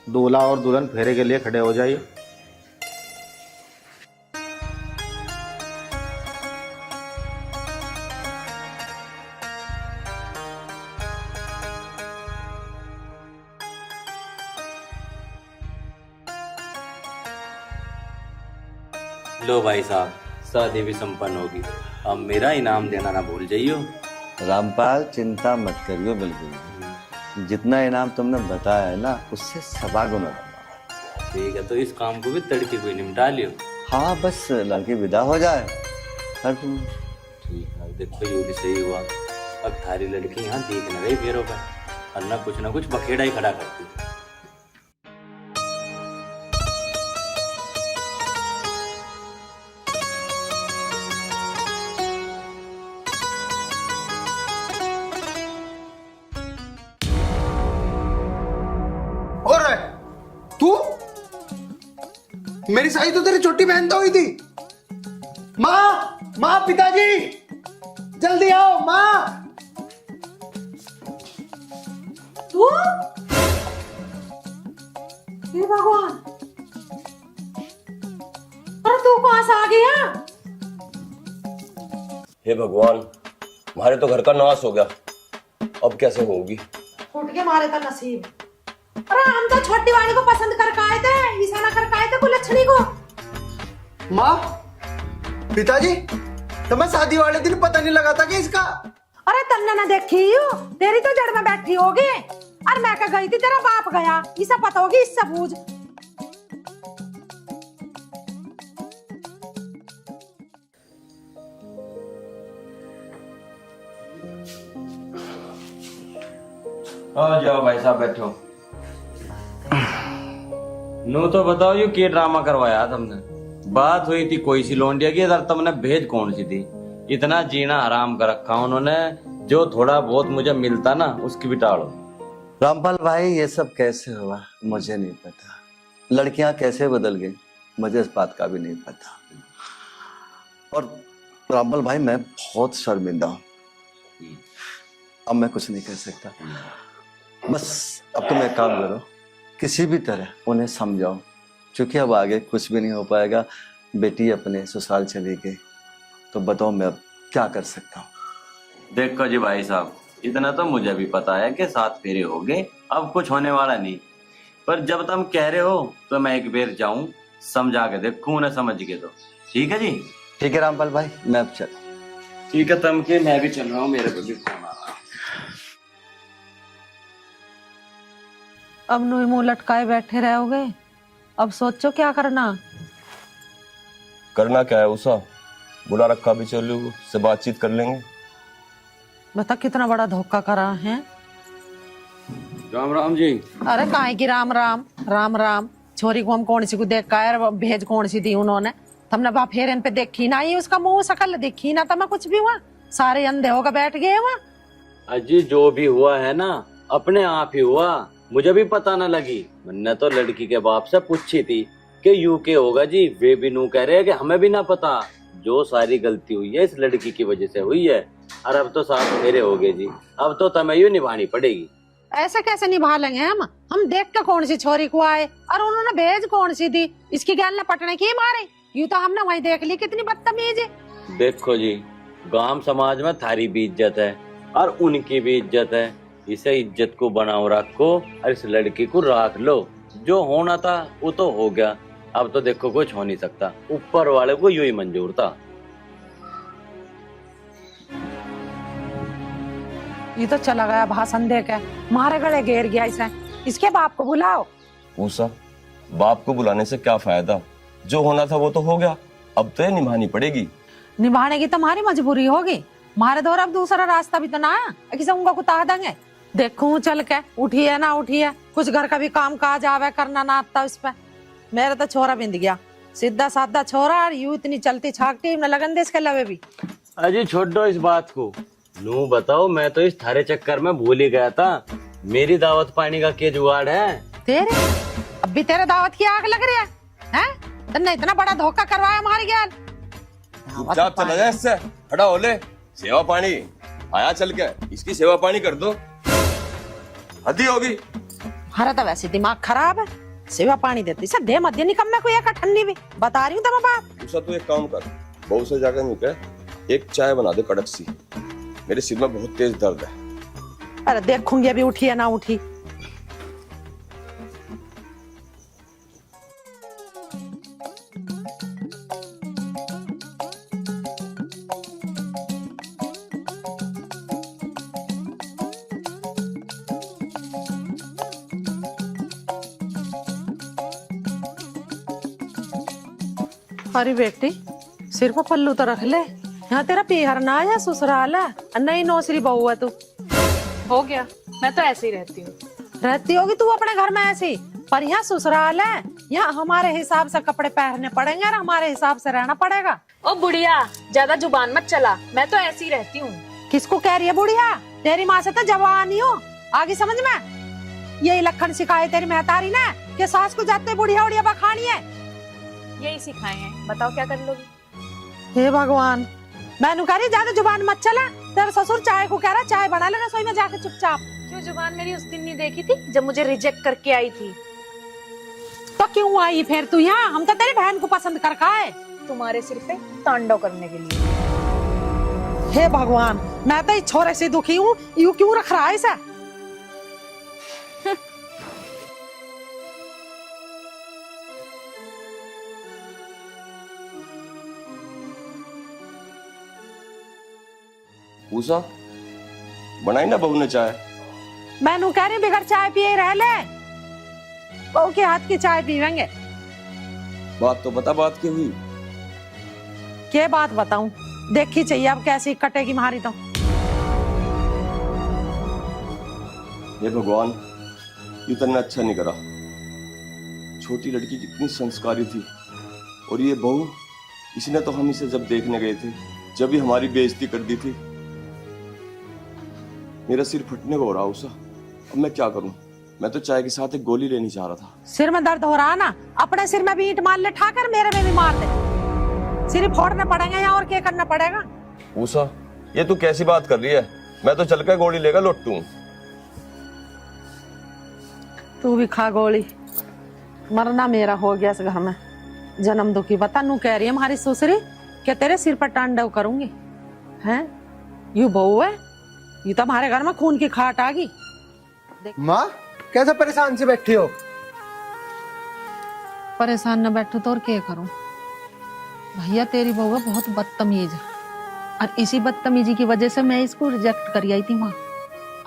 दूल्हा और दुल्हन फेरे के लिए खड़े हो जाइए। लो भाई साहब, शादी भी संपन्न होगी। अब मेरा इनाम देना ना भूल जाइयो। रामपाल चिंता मत करियो, बिल्कुल जितना इनाम तुमने बताया है ना उससे 1.25 गुना। ठीक है, तो इस काम को भी तड़के कोई निपटा लियो। हाँ बस लड़की विदा हो जाए। तुम ठीक है, देखो ये भी सही हुआ। अब थारी लड़की यहाँ देख न रही फेरों पर, और ना कुछ बखेड़ा ही खड़ा करती। और तू मेरी शादी तो तेरी छोटी बहन तो हुई थी। माँ, माँ, पिताजी, जल्दी आओ माँ। तू? हे भगवान, अरे तू कहां से आ गया? हे भगवान, हमारे तो घर का नाश हो गया, अब कैसे होगी? फूट के मारे था नसीब। अरे हम तो छोटी वाली को पसंद करके आए थे, इशारा करके आए थे कुलच्छनी को। माँ, पिताजी, तुम्हें शादी वाले दिन पता नहीं लगा था कि इसका। अरे तन्ने ना देखी हो, तेरी तो जड़ में बैठी होगी। अरे मैं क्या गई थी, तेरा बाप गया, इसे पता होगी, इससे पूछ। आ जाओ भाई साहब, बैठो। नू तो बताओ यू क्या ड्रामा करवाया तुमने? बात हुई थी कोई सी लौंडिया की, इधर तुमने भेज कौन सी थी? इतना जीना हराम कर रखा उन्होंने, जो थोड़ा बहुत मुझे मिलता ना उसकी भी टाड़ो। रामपाल भाई, ये सब कैसे हुआ मुझे नहीं पता। लड़कियां कैसे बदल गई मुझे इस बात का भी नहीं पता। और रामपाल भाई, मैं बहुत शर्मिंदा हूं। अब मैं कुछ नहीं कर सकता। बस अब तुम एक काम करो, किसी भी तरह उन्हें समझाओ, क्योंकि अब आगे कुछ भी नहीं हो पाएगा। बेटी अपने ससुराल चली गई, तो बताओ मैं अब क्या कर सकता हूँ। देखो जी भाई साहब, इतना तो मुझे भी पता है कि 7 फेरे हो गए, अब कुछ होने वाला नहीं। पर जब तुम कह रहे हो तो मैं एक बार जाऊं, समझा के देखूं, उन्हें समझ के। तो ठीक है जी? ठीक है रामपाल भाई, मैं अब चल। ठीक है तुम के, मैं भी चल रहा हूँ, मेरे पे भी फोन आ रहा है। अब नुई मुंह लटकाए बैठे रहोगे, अब सोचो क्या करना। करना क्या है उषा, बुला रखा भी, चलो से बातचीत कर लेंगे। बता कितना बड़ा धोखा करा है। राम राम जी। अरे काहे की राम राम, राम राम। छोरी को हम कौन सी को देख कर भेज कौन सी दी उन्होंने? तुमने बा फेर इन पे देखी ना, ही उसका मुंह शकल देखी ना, तब कुछ भी हुआ, सारे अंधे होकर बैठ गए वहाँ। अजी जो भी हुआ है ना, अपने आप ही हुआ, मुझे भी पता न लगी। मैंने तो लड़की के बाप से पूछी थी कि यूके होगा जी, वे भी नू कह रहे हैं कि हमें भी ना पता। जो सारी गलती हुई है इस लड़की की वजह से हुई है। और अब तो 7 फेरे हो गए जी, अब तो तुम्हें यूं निभानी पड़ेगी। ऐसे कैसे निभा लेंगे हम देख के कौन सी छोरी को आए और उन्होंने भेज कौन सी दी, इसकी गैल ने पटने की मारे। यूं तो हमने वही देख ली, कितनी बदतमीज है। देखो जी, गांव समाज में थारी भी इज्जत है और उनकी भी इज्जत है। इसे इज्जत को बनाओ रखो और इस लड़की को रख लो। जो होना था वो तो हो गया, अब तो देखो कुछ हो नहीं सकता, ऊपर वाले को यूं ही मंजूर था। ये तो चला गया भाषण दे के, मारे गले घेर गया इसे। इसके बाप को बुलाओ। उषा, बाप को बुलाने से क्या फायदा, जो होना था वो तो हो गया, अब तो ये निभानी पड़ेगी। निभाने की तुम्हारी मजबूरी होगी, मारे दौर अब दूसरा रास्ता भी तो ना है, किसी उनका कुता देंगे। देखूं चल के उठी है ना उठी है, कुछ घर का भी काम काज आवे करना ना आता उस पे। मेरा तो छोरा बिंद गया, सीधा साधा छोरा, और यूं इतनी चलती छाकती न लगन दे इसके लवे भी। अजी छोड़ो इस बात को, नू बताओ, मैं तो इस थारे चक्कर में भूल ही गया था। मेरी दावत पानी का क्या जुगाड़ है? तेरे अब भी तेरे दावत की आग लग रही है? तन्ने इतना बड़ा धोखा करवाया हमारी गैल। चुपचाप चला जाए इससे, हटा ओले। सेवा पानी आया चल के, इसकी सेवा पानी कर दो, हदी होगी। हरा तो वैसे दिमाग खराब है, सेवा पानी देती सब दे मध्य निकम में कोई एक ठन्नी भी बता रही हूँ तुम्हें बात। उषा तू एक काम कर, बहू से जाकर नहीं कह, एक चाय बना दे कड़क सी, मेरे सिर में बहुत तेज दर्द है। अरे देखूंगी अभी उठी है ना उठी। अरे बेटी, सिर पर पल्लू तो रख ले, यहाँ तेरा पीहर ना है ससुराल है, नहीं नौसरी बहू है तू। हो गया, मैं तो ऐसे ही रहती हूँ। रहती होगी तू अपने घर में ऐसी, पर यहाँ ससुराल है, यहाँ हमारे हिसाब से कपड़े पहनने पड़ेंगे और हमारे हिसाब से रहना पड़ेगा। ओ बुढ़िया, ज्यादा जुबान मत चला, मैं तो ऐसी ही रहती हूँ। किसको कह रही है बुढ़िया? तेरी माँ से तो जवान ही हो, आगे समझ में। यही लखन सिखाए तेरी महतारी ने कि सास को जाते बुढ़िया उड़िया बखानी है। यही सिखाए हैं, बताओ क्या कर लोगी? हे भगवान, मैंने कह रही ज्यादा जुबान मत चला। तेरा ससुर चाय को कह रहा चाय बना ले रसोई में जाके चुपचाप। क्यों जुबान मेरी उस दिन नहीं देखी थी जब मुझे रिजेक्ट करके आई थी? तो क्यों आई फिर तू यहाँ? हम तो तेरी बहन को पसंद कर खाए। तुम्हारे सिर पे तांडव करने के लिए। हे भगवान, मैं तो इस छोरे से दुखी हूँ, यू क्यों रख रहा है इसे? पूछा बनाई ना बहू ने चाय। मैनू कह रही बिगड़ चाय पिए रह ले, बहू के हाथ की चाय पीवेंगे। बात तो बता, बात क्यों हुई? क्या बात बताऊं? देखी चाहिए अब कैसी कटेगी मारी तो। हे भगवान, ये तन्ने अच्छा नहीं करा। छोटी लड़की कितनी संस्कारी थी, और ये बहू, इसने तो हम इसे जब देखने गए थे, जब ही हमारी बेइज्जती कर दी थी। मेरा सिर फटने को हो रहा उसा। अब मैं क्या करूं? मैं तो चाय के साथ एक गोली लेनी चाह रहा था। सिर में दर्द हो रहा ना, अपने सिर में भी ईंट मार ले ठाकर, मेरे में भी मार दे। सिर फोड़ने पड़ेंगे या और क्या करना पड़ेगा? उषा, ये तू कैसी बात कर रही है? मैं तो चल के गोली लेकर लौटूं। तू भी खा गोली, मरना मेरा हो गया इस घर में। जन्म दुखी बता, नू कह रही है हमारी ससुरी क्या तेरे सिर पर तांडव करूंगी? हैं? यू बहू है, ये तो हमारे घर में खून की खाट आ गई। माँ, कैसे परेशान से बैठी हो? परेशान न बैठू तो और क्या करूं? भैया तेरी बहू है बहुत बदतमीज है, और इसी बदतमीजी की वजह से मैं इसको रिजेक्ट कर आई थी। माँ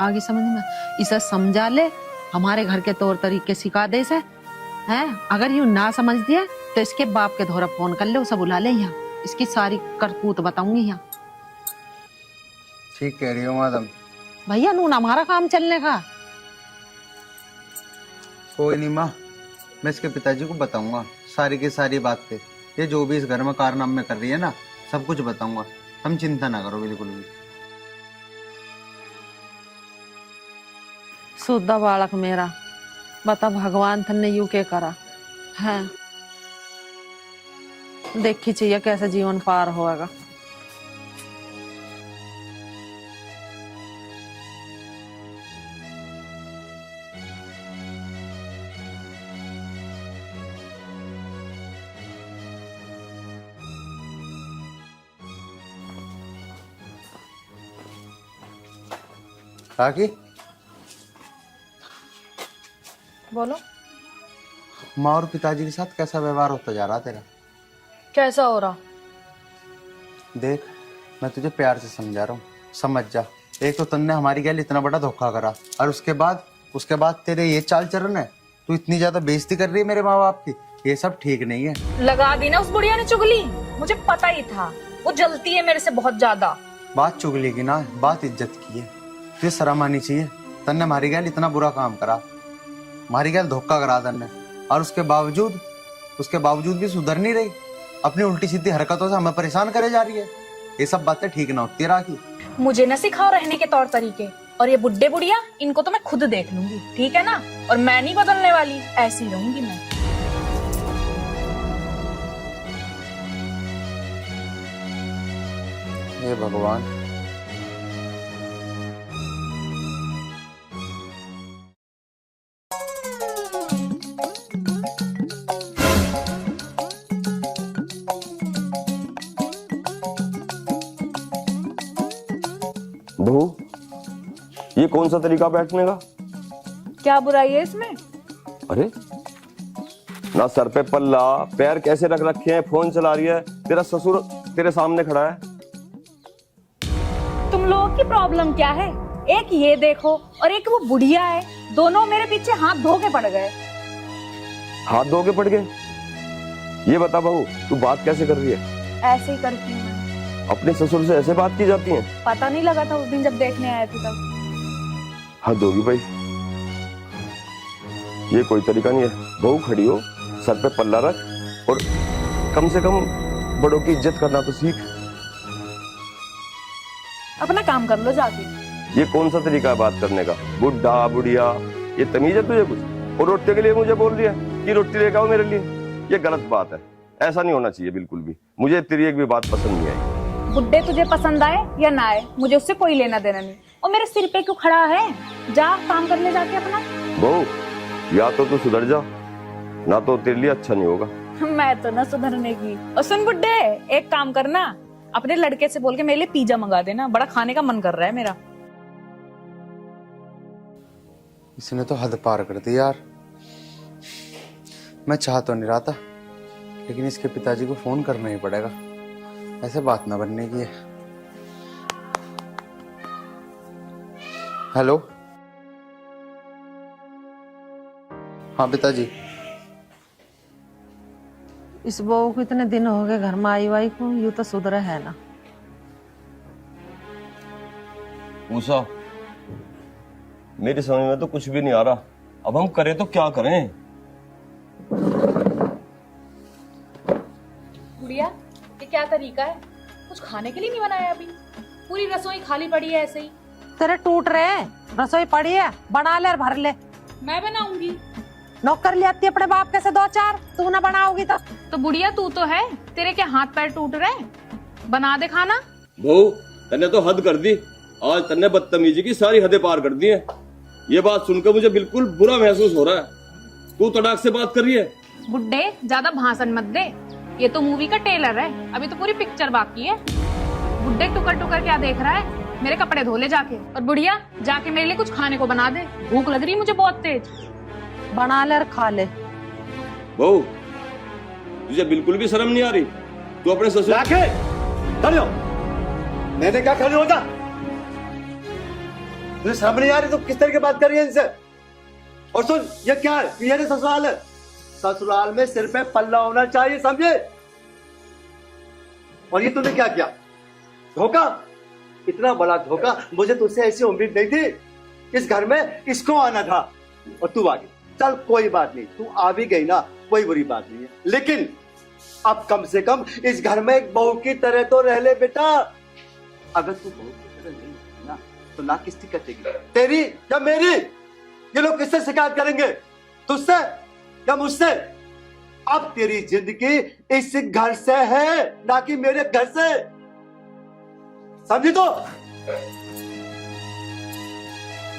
आगे समझ में, इसे समझा ले, हमारे घर के तौर तरीके सिखा दे इसे। हैं? अगर यूं ना समझ दिया तो इसके बाप के धोरा फोन कर ले, उसे बुला ले यहाँ, इसकी सारी करतूत बताऊंगी यहाँ। ठीक कह रही हो मैडम। भैया नून हमारा काम चलने का। कोई नहीं माँ, मैं इसके पिताजी को बताऊंगा सारी की सारी बातें। ये जो भी इस घर में कारनामे कर रही है ना, सब कुछ बताऊंगा। हम चिंता ना करो बिल्कुल भी। सुद्धा बालक मेरा, बता भगवान तन्ने यू के करा है? देखी चाहिए कैसे जीवन पार होगा। राखी, बोलो। माँ और पिताजी के साथ कैसा व्यवहार होता जा रहा तेरा? कैसा हो रहा? देख, मैं तुझे प्यार से समझा रहा हूँ, समझ जा। एक तो तुमने हमारी गैल इतना बड़ा धोखा करा, और उसके बाद तेरे ये चाल चलन है। तू इतनी ज्यादा बेइज्जती कर रही है मेरे माँ बाप की, ये सब ठीक नहीं है। लगा दी ना उस बुढ़िया ने चुगली, मुझे पता ही था वो जलती है मेरे से बहुत ज्यादा। बात चुगली की ना, बात इज्जत की है। तुझे शर्म आनी चाहिए। तन्ने हमारी गैल इतना बुरा काम करा, हमारी गैल धोखा करा तन्ने, और उसके बावजूद भी सुधर नहीं रही। अपनी उल्टी सीधी हरकतों से हमें परेशान करे जा रही है। ये सब बातें ठीक ना होती राखी। मुझे न सिखाओ रहने के तौर तरीके, और ये बुड्ढे बुढ़िया, इनको तो मैं खुद देख लूंगी, ठीक है ना? और मैं नहीं बदलने वाली, ऐसी रहूंगी मैं। हे भगवान। बहू, ये कौन सा तरीका बैठने का? क्या बुराई है इसमें? अरे ना सर पे पल्ला, पैर कैसे रख रखे हैं, फोन चला रही है, तेरा ससुर तेरे सामने खड़ा है। तुम लोगों की प्रॉब्लम क्या है? एक ये देखो और एक वो बुढ़िया है, दोनों मेरे पीछे हाथ धो के पड़ गए। हाथ धो के पड़ गए? ये बता बहू, तू बात कैसे कर रही है? ऐसे ही करती हूँ मैं। अपने ससुर से ऐसे बात की जाती है? पता नहीं लगा था उस दिन जब देखने आए थे तब। हद होगी भाई, ये कोई तरीका नहीं है। बहू खड़ी हो, सर पे पल्ला रख, और कम से कम बड़ों की इज्जत करना तो सीख। अपना काम कर लो जाके। ये कौन सा तरीका है बात करने का? बुढ़ा बुढ़िया, ये तमीज है तुझे कुछ? और रोटी के लिए मुझे बोल रही है कि रोटी लेके आओ मेरे लिए? ये गलत बात है। ऐसा नहीं होना चाहिए बिल्कुल भी। मुझे तेरी एक भी बात पसंद नहीं आई। बुड्ढे तुझे पसंद आए या ना आए, मुझे उससे कोई लेना देना नहीं। और मेरे सिर पे क्यों खड़ा है? जा काम करने जाके अपना। बहू, या तो तू सुधर जा, ना तो तेरे लिए अच्छा नहीं होगा। मैं तो ना सुधरने की। और सुन बुड्ढे, एक काम करना, अपने लड़के से बोल के मेरे लिए पिज्जा मंगा देना, बड़ा खाने का मन कर रहा है मेरा। इसने तो हद पार कर दी यार। मैं चाह तो नहीं रहा था, लेकिन इसके पिताजी को फोन करना ही पड़ेगा, ऐसे बात ना बनने की है। हेलो, हाँ पिताजी। इस बहू को इतने दिन हो गए घर में आई वाई को, यूं तो सुधरा है ना। उषा, मेरी समझ में तो कुछ भी नहीं आ रहा। अब हम करें तो क्या करें? गुड़िया, ये क्या तरीका है? कुछ खाने के लिए नहीं बनाया अभी? पूरी रसोई खाली पड़ी है ऐसे ही। तेरे टूट रहे हैं, रसोई पड़ी है, बना ले और भर ले। मैं बनाऊंगी। नौकर ले आती अपने बाप के से 2-4, तू ना बनाओगी तो बुढ़िया तू तो है, तेरे क्या हाथ पैर टूट रहे हैं? बना दे खाना। बहू, तन्ने तो हद कर दी। आज तन्ने बदतमीजी की सारी हदें पार कर दी है। ये बात सुनकर मुझे बिल्कुल बुरा महसूस हो रहा है। तू तड़ाक से बात कर रही है। बुड्ढे, ज्यादा भाषण मत दे, ये तो मूवी का टेलर है, अभी तो पूरी पिक्चर बाकी है। बुड्ढे टुकर टुकर क्या देख रहा है? मेरे कपड़े धो ले जाके। और बुढ़िया, जाके मेरे लिए कुछ खाने को बना दे, भूख लग रही है मुझे बहुत तेज। बना ले और खा ले। बहू, तुझे बिल्कुल भी शर्म नहीं आ रही? तू अपने ससुर मैंने क्या खड़े हो जा? तुझे शर्म नहीं आ रही तो किस तरह की बात कर रही है इनसे? और सुन, ये क्या है? ये ससुराल है। ससुराल में सिर पे पल्ला होना चाहिए, समझे? और ये तूने क्या किया? धोखा, इतना बड़ा धोखा। मुझे तुझसे ऐसी उम्मीद नहीं थी। इस घर में इसको आना था और तू आ गई। चल कोई बात नहीं, तू आ भी गई ना, कोई बुरी बात नहीं है। लेकिन अब कम से कम इस घर में एक बहू की तरह तो रह ले बेटा। अगर तू बहू की तरह नहीं रहती ना, तो ना किसकी कटेगी, तेरी या मेरी? ये लोग किससे शिकायत करेंगे? तुझसे या मुझसे? अब तेरी जिंदगी इस घर से है, ना कि मेरे घर से, समझी? तो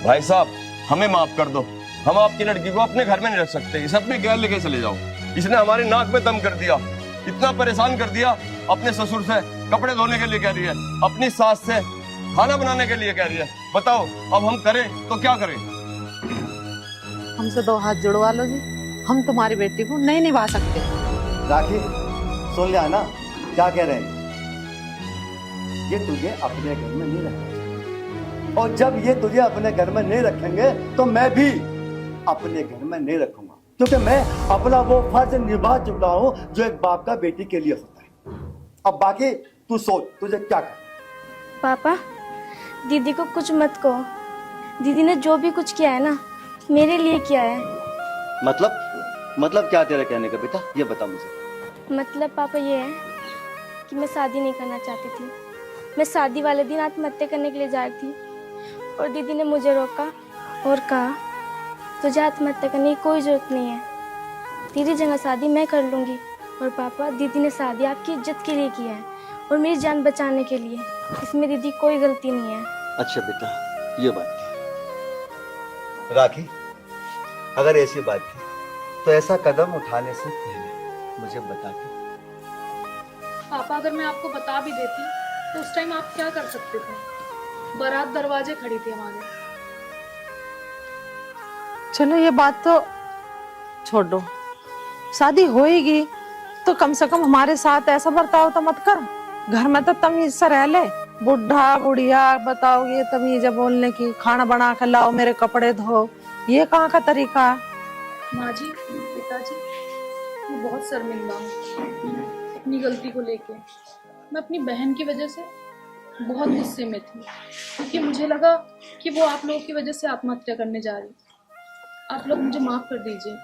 भाई साहब, हमें माफ कर दो। हम आपकी लड़की को अपने घर में नहीं रख सकते। इसे अपने घर लेके चले जाओ। इसने हमारी नाक में दम कर दिया, इतना परेशान कर दिया। अपने ससुर से कपड़े धोने के लिए कह रही है, अपनी सास से खाना बनाने के लिए कह रही है। बताओ अब हम करें तो क्या करें? हमसे 2 हाथ जुड़वा लो जी, हम तुम्हारी बेटी को नहीं निभा सकते। राखी, सुन लिया ना क्या कह रहे हैं? ये तुझे अपने घर में नहीं रखेंगे, और जब ये तुझे अपने घर में नहीं रखेंगे तो मैं भी अपने घर में नहीं रखूंगा, क्योंकि मैं अपना वो फर्ज निभा चुका हूं जो एक बाप का बेटी के लिए होता है। अब बाकी तू सोच, तुझे क्या करना। पापा, दीदी को कुछ मत कहो। दीदी ने जो भी कुछ किया है ना, मेरे लिए किया है। मतलब क्या तेरा कहने का बेटा, ये बता मुझे। मतलब पापा ये है कि मैं शादी नहीं करना चाहती थी। मैं शादी वाले दिन आत्महत्या करने के लिए जा रही थी, और दीदी ने मुझे रोका और कहा तुझे आत्महत्या करने की कोई जरूरत नहीं है, तेरी जगह शादी मैं कर लूँगी। और पापा, दीदी ने शादी आपकी इज्जत के लिए की है और मेरी जान बचाने के लिए। इसमें दीदी कोई गलती नहीं है। अच्छा बेटा, ये बात थी। राखी, अगर ऐसी बात थी तो ऐसा कदम उठाने से पहले मुझे बता के। पापा, अगर मैं आपको बता भी देती तो उस टाइम आप क्या कर सकते थे? बारात दरवाजे खड़ी थी हमारे। चलो ये बात तो छोड़ दो, शादी होएगी तो कम से कम हमारे साथ ऐसा बर्ताव तो मत कर। घर में तो तमीज से रह ले। बुढ़ा बुढ़िया बताओगे तमीज है बोलने की, खाना बना कर लाओ, मेरे कपड़े धो, ये कहाँ का तरीका है? माँ जी, पिताजी, मैं बहुत शर्मिंदा हूँ अपनी गलती को लेके। मैं अपनी बहन की वजह से बहुत गुस्से में थी, क्योंकि मुझे लगा कि वो आप लोगों की वजह से आत्महत्या करने जा रही। आप लोग मुझे माफ कर दीजिए।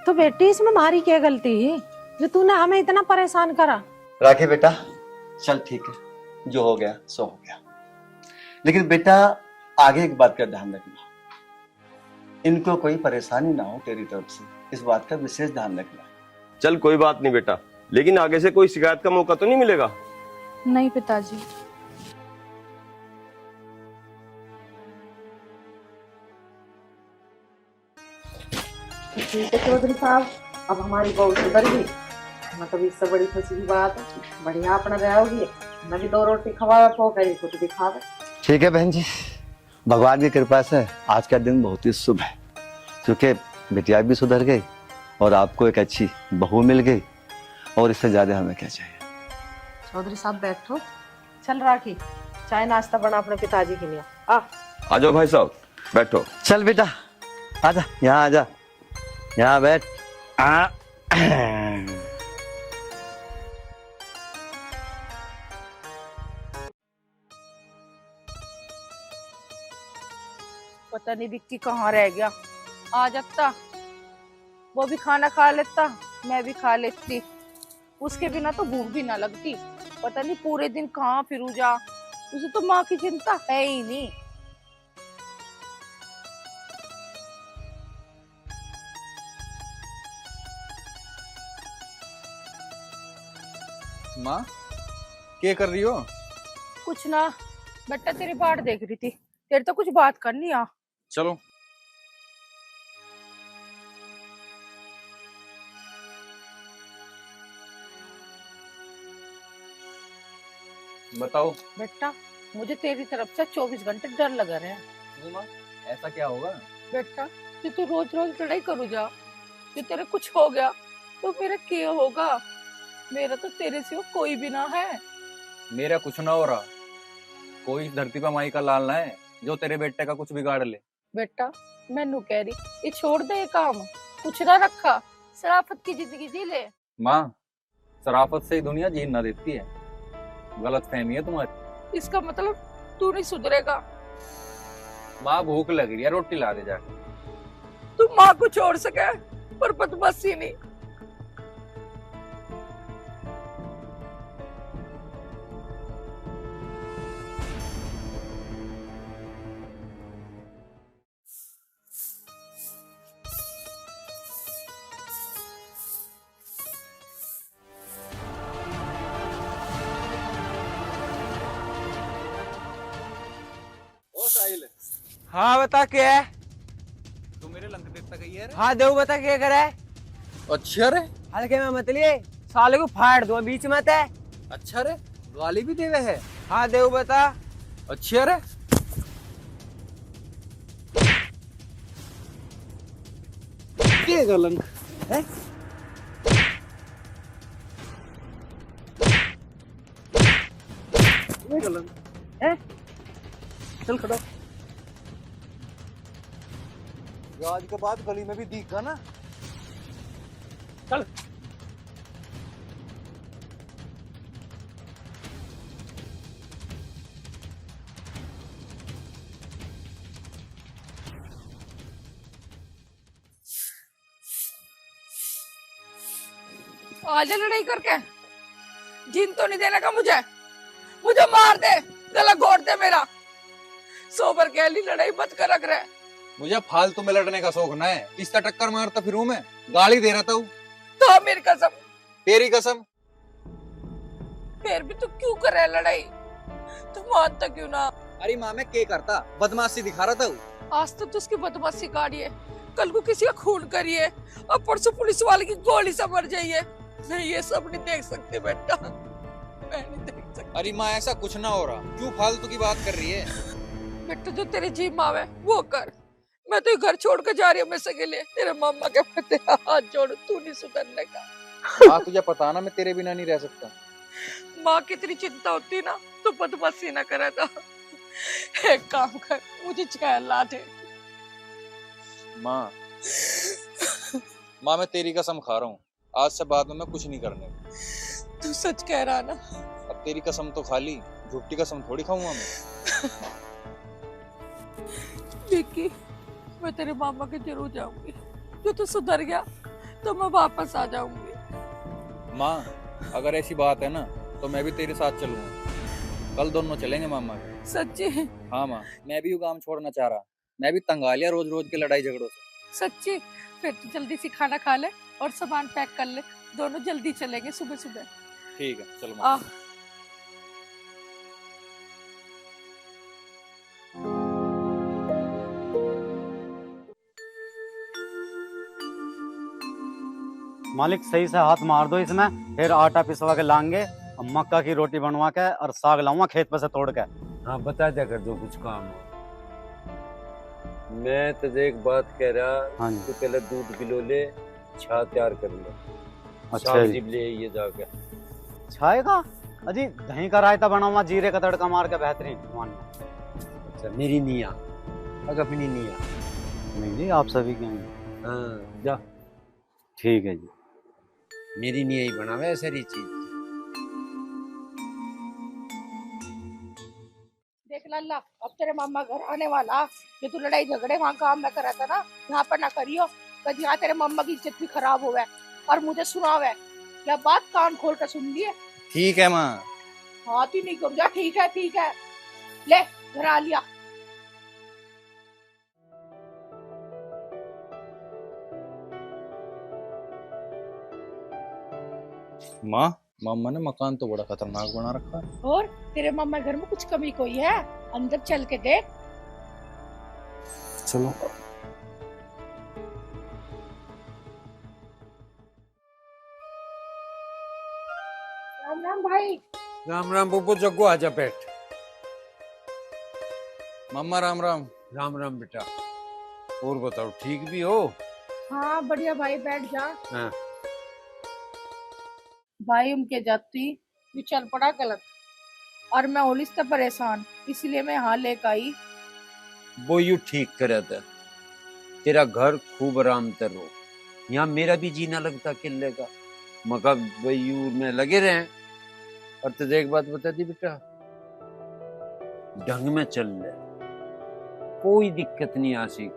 तो बेटी, इसमें हमारी क्या गलती है जो तूने हमें इतना परेशान करा? राखी बेटा, चल ठीक है, जो हो गया सो हो गया। लेकिन बेटा, आगे एक बात का ध्यान रखना, इनको कोई परेशानी ना हो तेरी तरफ से, इस बात का विशेष ध्यान रखना। चल कोई बात नहीं बेटा, लेकिन आगे से कोई शिकायत का मौका तो नहीं मिलेगा? नहीं पिताजी। ठीक है चौधरी साहब, अब हमारी बहू सुधर गई, मतलब इससे बड़ी खुशी की बात है। बढ़िया अपना रहोगी, मैं भी 2 रोटी खवा पोकर कुछ दिखावे। ठीक है बहन जी, भगवान की कृपा से आज का दिन बहुत ही शुभ है, क्योंकि बिटिया भी सुधर गई और आपको एक अच्छी बहू मिल गई, और इससे ज्यादा हमें क्या चाहिए। चौधरी साहब बैठो। चल राखी, चाय नाश्ता बना अपने पिताजी के लिए। आ जाओ भाई साहब, बैठो। चल बेटा, आजा यहाँ, आजा यहाँ बैठ। पता नहीं विक्की कहाँ रह गया, आ जाता, वो भी खाना खा लेता, मैं भी खा लेती, उसके बिना तो भूख भी ना लगती। पता नहीं पूरे दिन कहाँ फिरू जा, उसे तो माँ की चिंता है ही नहीं। माँ क्या कर रही हो? कुछ ना बेटा, तेरी बाट देख रही थी, तेरे तो कुछ बात करनी आ। चलो। बताओ। बेटा मुझे तेरी तरफ से 24 घंटे डर लगा रहे हैं। क्यों माँ, ऐसा क्या होगा? बेटा तू रोज रोज लड़ाई करू जा, जो तेरे कुछ हो गया तो मेरा क्या होगा? मेरा तो तेरे सिवा कोई भी ना है। मेरा कुछ ना हो रहा, कोई इस धरती पर माई का लाल ना है जो तेरे बेटे का कुछ बिगाड़ ले। बेटा मैनू कह रही, ये छोड़ दे, ये काम कुछ ना रखा, शराफत की जिंदगी जी ले। माँ, शराफत से ही दुनिया जीन ना देती है, गलत फहमी है तुम्हारी। इसका मतलब तू नहीं सुधरेगा। माँ भूख लग रही है, रोटी ला दे जाके। तू माँ को छोड़ सके पर बदमाशी नहीं। हाँ बता क्या है? तू मेरे लंक देता गई है रे? हाँ देव बता क्या करे? अच्छा रे। हल्के में मत लिए, साले को फाड़ दो बीच में है। अच्छा रे, गाली भी देवे है? हाँ देव बता। अच्छा रे। क्या गलंक है? ये गलंक है? चल खड़ा। आज के बाद गली में भी दिखा ना। चल। आजा लड़ाई करके, जीन तो नहीं देने का मुझे, मुझे मार दे, गला घोट दे मेरा। सोबर कहली लड़ाई मत कर रख रहे। मुझे फालतू में लड़ने का शौक ना है, इसका टक्कर मारता फिरूं मैं, गाली दे रहा था। तो मेरी कसम। तेरी कसम। फिर भी तू क्यों कर रहा है लड़ाई? तू मानता क्यों ना? अरे माँ मैं क्या करता, बदमाशी दिखा रहा था। आज तो उसकी बदमाशी काटिए, कल को किसी का खून करिए, और परसों पुलिस वाले की गोली से मर जाइए। मैं ये सब नहीं देख सकती बेटा, मैं नहीं देख सकती। अरे माँ ऐसा कुछ ना हो रहा, क्यों फालतू की बात कर रही है? बेटा जो तेरी जी माँ है वो कर, मैं तो घर छोड़ कर जा रही हूँ हमेशा के लिए। तेरे मामा के पते हाथ जोड़, तू नहीं सुधरने का। हाँ तुझे पता ना मैं तेरे बिना नहीं रह सकता। माँ की तेरी चिंता होती ना तो बदमाशी ना करे था। एक काम कर, मुझे चैन ला दे। माँ माँ मैं तेरी कसम खा रहा हूँ, आज से बाद में मैं कुछ नहीं करने। तू सच कह रहा ना? अब तेरी कसम तो खा ली, झूठी कसम थोड़ी खाऊंगा मैं। विक्की मैं तेरे मामा के जरूर जाऊंगी, जो तू सुधर गया तो मैं वापस आ जाऊंगी। माँ अगर ऐसी बात है ना तो मैं भी तेरे साथ चलूंगा, कल दोनों चलेंगे मामा के। सच्ची? हाँ माँ, मैं भी वो काम छोड़ना चाह रहा, मैं भी तंग आ लिया रोज रोज के लड़ाई झगड़ों से। सच्ची? फिर तो जल्दी से खाना खा ले और सामान पैक कर ले, दोनों जल्दी चलेंगे सुबह सुबह। ठीक है चलो आ माँ। मालिक सही से हाथ मार दो इसमें, फिर आटा पिसवा के लाएंगे और मक्का की रोटी बनवा के और साग लाऊंगा खेत पे से तोड़ के। हाँ बता दिया कर दो कुछ काम हो। मैं तुझे एक बात कह रहा, हाँ जी। तू पहले दूध किलो ले, छा तैयार कर ले। अच्छा साग जी। जिब ले ये जाके। छाए का अजी दही का रायता बनाऊंगा जीरे का तड़का मार के, बेहतरीन मान। अच्छा मेरी निया, अगर अपनी निया। नहीं जी आप सभी के हैं। हाँ जा, ठीक है जी। मेरी निया ही बनावे सारी चीज। देख लाला, अब तेरे मामा घर आने वाला। ये तू लड़ाई झगड़े वहाँ काम में करा था ना, यहाँ पर ना करियो। कभी यहाँ तेरे मामा की इज्जत भी खराब होवे और मुझे सुनावे। क्या बात कान खोल कर सुन लिए? ठीक है माँ। हाथ ही नहीं कर जा। ठीक है ले घर आ लिया। माँ मामा ने मकान तो बड़ा खतरनाक बना रखा है। और तेरे मामा घर में कुछ कमी कोई है? अंदर चल के देख। चलो। राम राम भाई। राम राम बुब्बू, जग्गू आजा बैठ। मामा राम राम। राम राम बेटा, और बताओ ठीक भी हो? हाँ बढ़िया भाई, बैठ जा। हाँ। भाई उनके जाती ये चल पड़ा गलत, और मैं होली से परेशान, इसलिए मैं यहाँ लेकर आई। वो यू ठीक करे था, तेरा घर खूब आराम तर हो। यहाँ मेरा भी जीना लगता किले का, मगर वयू में लगे रहे। और तुझे एक बात बता दी बेटा, ढंग में चल ले, कोई दिक्कत नहीं आसी,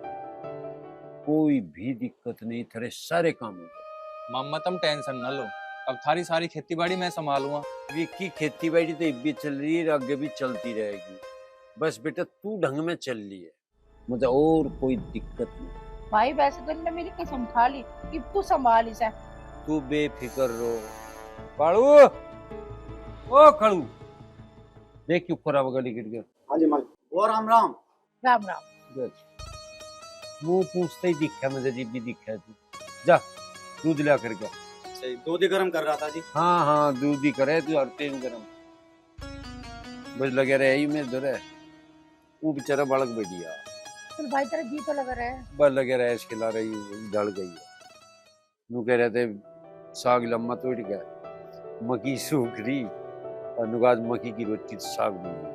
कोई भी दिक्कत नहीं, तेरे सारे काम हो गए। मामा तुम टेंशन न लो, अब थारी सारी खेती बाड़ी मैं संभालूंगा। विक्की खेती बाड़ी तो भी चल रही है, आगे भी चलती रहेगी। बस बेटा तू ढंग में चल रही है, मुझे और कोई दिक्कत नहीं। भाई वैसे तो इनने मेरी कसम खा ली कि तू संभाल इसे। तू बेफिक्र रहो। कालू, ओ कालू, देख क्यों खराब गली गिर गया। हाँ जी मालिक। वो राम राम। राम राम। मुंह पूछते ही दिखा मुझे, जी भी दिखा तू। जा दूध ला कर गया। सही दूध ही गर्म कर रहा था जी। हाँ हाँ दूध ही करे तू, और तेल गरम बस लगे रहे ही में धरे। वो बेचारा बालक बैठिया, तो भाई तेरा जी तो लगा रहा है। बस लगे रहे खिला रही, जल गई है। नू कह रहे थे साग लम्मा तोड़ गया, मक्की सूख रही, और नुगाज मक्की की रोटी साग बनी।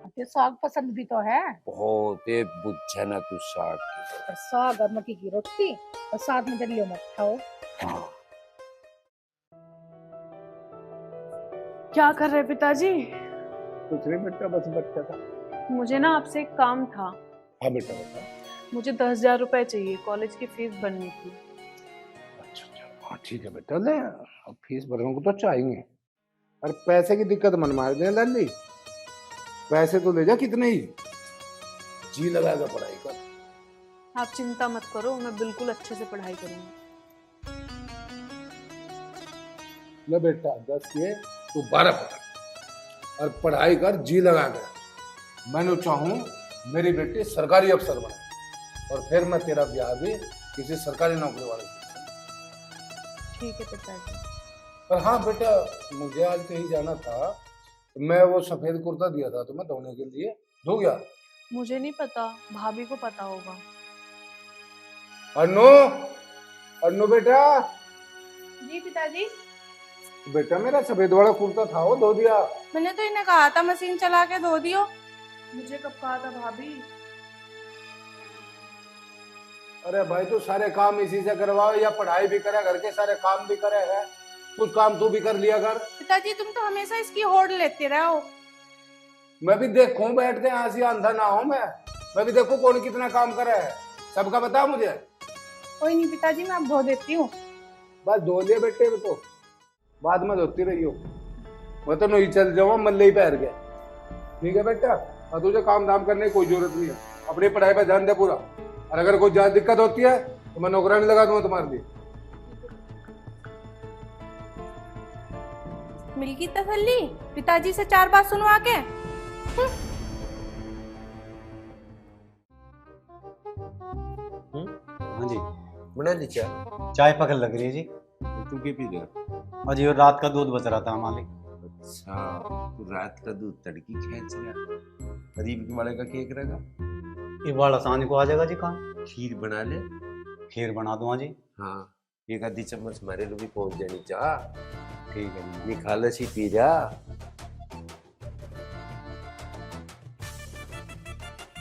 ते साग पसंद भी तो है। बहुत बुझे ना तू साग की। और साग और मक्की की रोटी और साथ में दलियो मत खाओ। हाँ। क्या कर रहे पिताजी? कुछ नहीं बेटा, बस बच्चा था। मुझे ना आपसे एक काम था। हाँ बेटा बता। मुझे 10,000 रुपए चाहिए, कॉलेज की फीस भरनी थी। अच्छा अच्छा, हाँ ठीक है बेटा, ले अब फीस भरने को तो चाहिए। और पैसे की दिक्कत मन मार दे लाली, पैसे तो ले जा कितने ही, जी लगाएगा पढ़ाई कर। आप चिंता मत करो, मैं बिल्कुल अच्छे से पढ़ाई करूंगी। ले बेटा 10 ये तू 12 पकड़ और पढ़ाई कर, जी लगा कर। मैं चाहूँ मेरी बेटी सरकारी अफसर बने, और फिर मैं तेरा ब्याह भी किसी सरकारी नौकरी वाले से। ठीक है पिताजी। पर हाँ बेटा, मुझे आज कहीं जाना था, मैं वो सफेद कुर्ता दिया था तुम्हें धोने के लिए, धो गया? मुझे नहीं पता, भाभी को पता होगा। अन्नू, अन्नू बेटा। जी पिताजी। बेटा मेरा सफेद वाला कुर्ता था वो धो दिया? मैंने तो इन्हें कहा था मशीन चला के धो दियो। मुझे कब कहा था भाभी? अरे भाई तू सारे काम इसी से करवाओ, या पढ़ाई भी करे, घर के सारे काम भी करे है, कुछ काम तू भी कर लिया कर। पिताजी तुम तो हमेशा इसकी होड़ लेते रहो। मैं भी देखूं बैठ के, यहाँ से अंधा ना हो मैं भी देखूं कौन कितना काम करे है, सबका बता मुझे। कोई नहीं पिताजी, मैं अब धो देती हूँ। बस धो लिया बेटे, तो बाद में धोती रही हो, मैं तो नहीं चल जाऊँ मल्ले ही पैर गया। ठीक है बेटा, और तुझे काम धाम करने की कोई जरूरत नहीं है, अपनी पढ़ाई पर ध्यान दे पूरा, और अगर कोई ज्यादा दिक्कत होती है तो मैं नौकरानी लगा दूंगा तुम्हारे लिए। मिल गई तसल्ली पिताजी से 4 बात सुनवा के। हाँ जी, बना ली चाय। चाय पकड़ लग रही है जी। तू क्या पी रहा? और ये रात का दूध बच रहा था मालिक। अच्छा, तू रात का दूध तड़की खींच रहा। करीब के वाले का केक रहेगा? ये बड़ा आसानी को आ जाएगा जी काम। खीर बना ले। खीर बना दूंगा जी। हाँ, एक आधी चम्मच हमारे लोग भी पहुंच जानी चाह। ठीक है जी। ये खाला सी पी जा।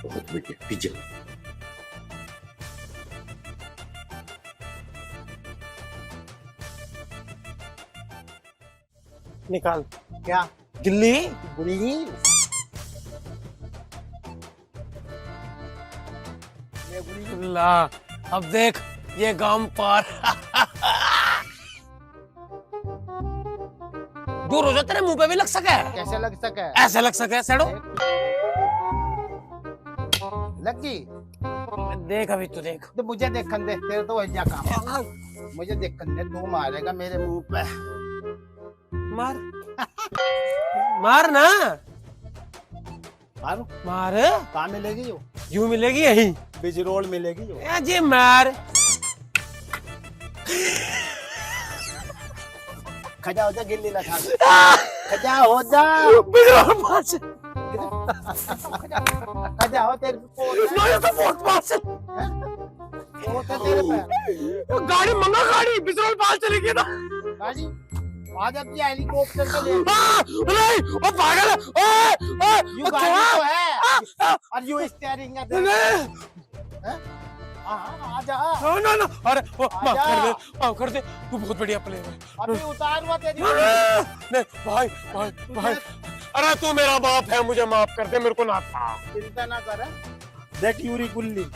बहुत बढ़िया, पी जा। निकाल। क्या? गिल्ली गुल्ली? ला, अब देख ये गांव पार। दूर हो जा, तेरे मुंह पे भी लग सके। कैसे लग सके? ऐसे लग सके सेड़ो। लगी? देख अभी तू देख। तो मुझे देखन दे, तेरे तो वही काम है। मुझे देखन दे, तू मारेगा मेरे मुंह पे। मार मार ना, मारू? मार। कहाँ मिलेगी यो? यूं मिलेगी यहीं। बिजरोल मिलेगी यो। ए जी मार। खजा हो जा, गिल्ली ना खा। खजा हो जा। बिजरोल पास। खजा हो तेरे ये तो बहुत पास है। तेरे पे। गाड़ी मंगा, गाड़ी बिजरोल पास चलेगी ना। गाड़ी आज अपनी हेलीकॉप्टर से ले। नहीं, वो पागल है। यू गाड़ी तो है और यू स्टीयरिंग है। आ जा। ना ना, अरे माफ कर दे, तू बहुत बढ़िया प्लेयर है। अभी उतार हुआ तेरी। नहीं भाई भाई भाई, अरे तू मेरा बाप है, मुझे माफ कर दे, मेरे को ना था। चिंता ना कर। देख यूरी गुल्ली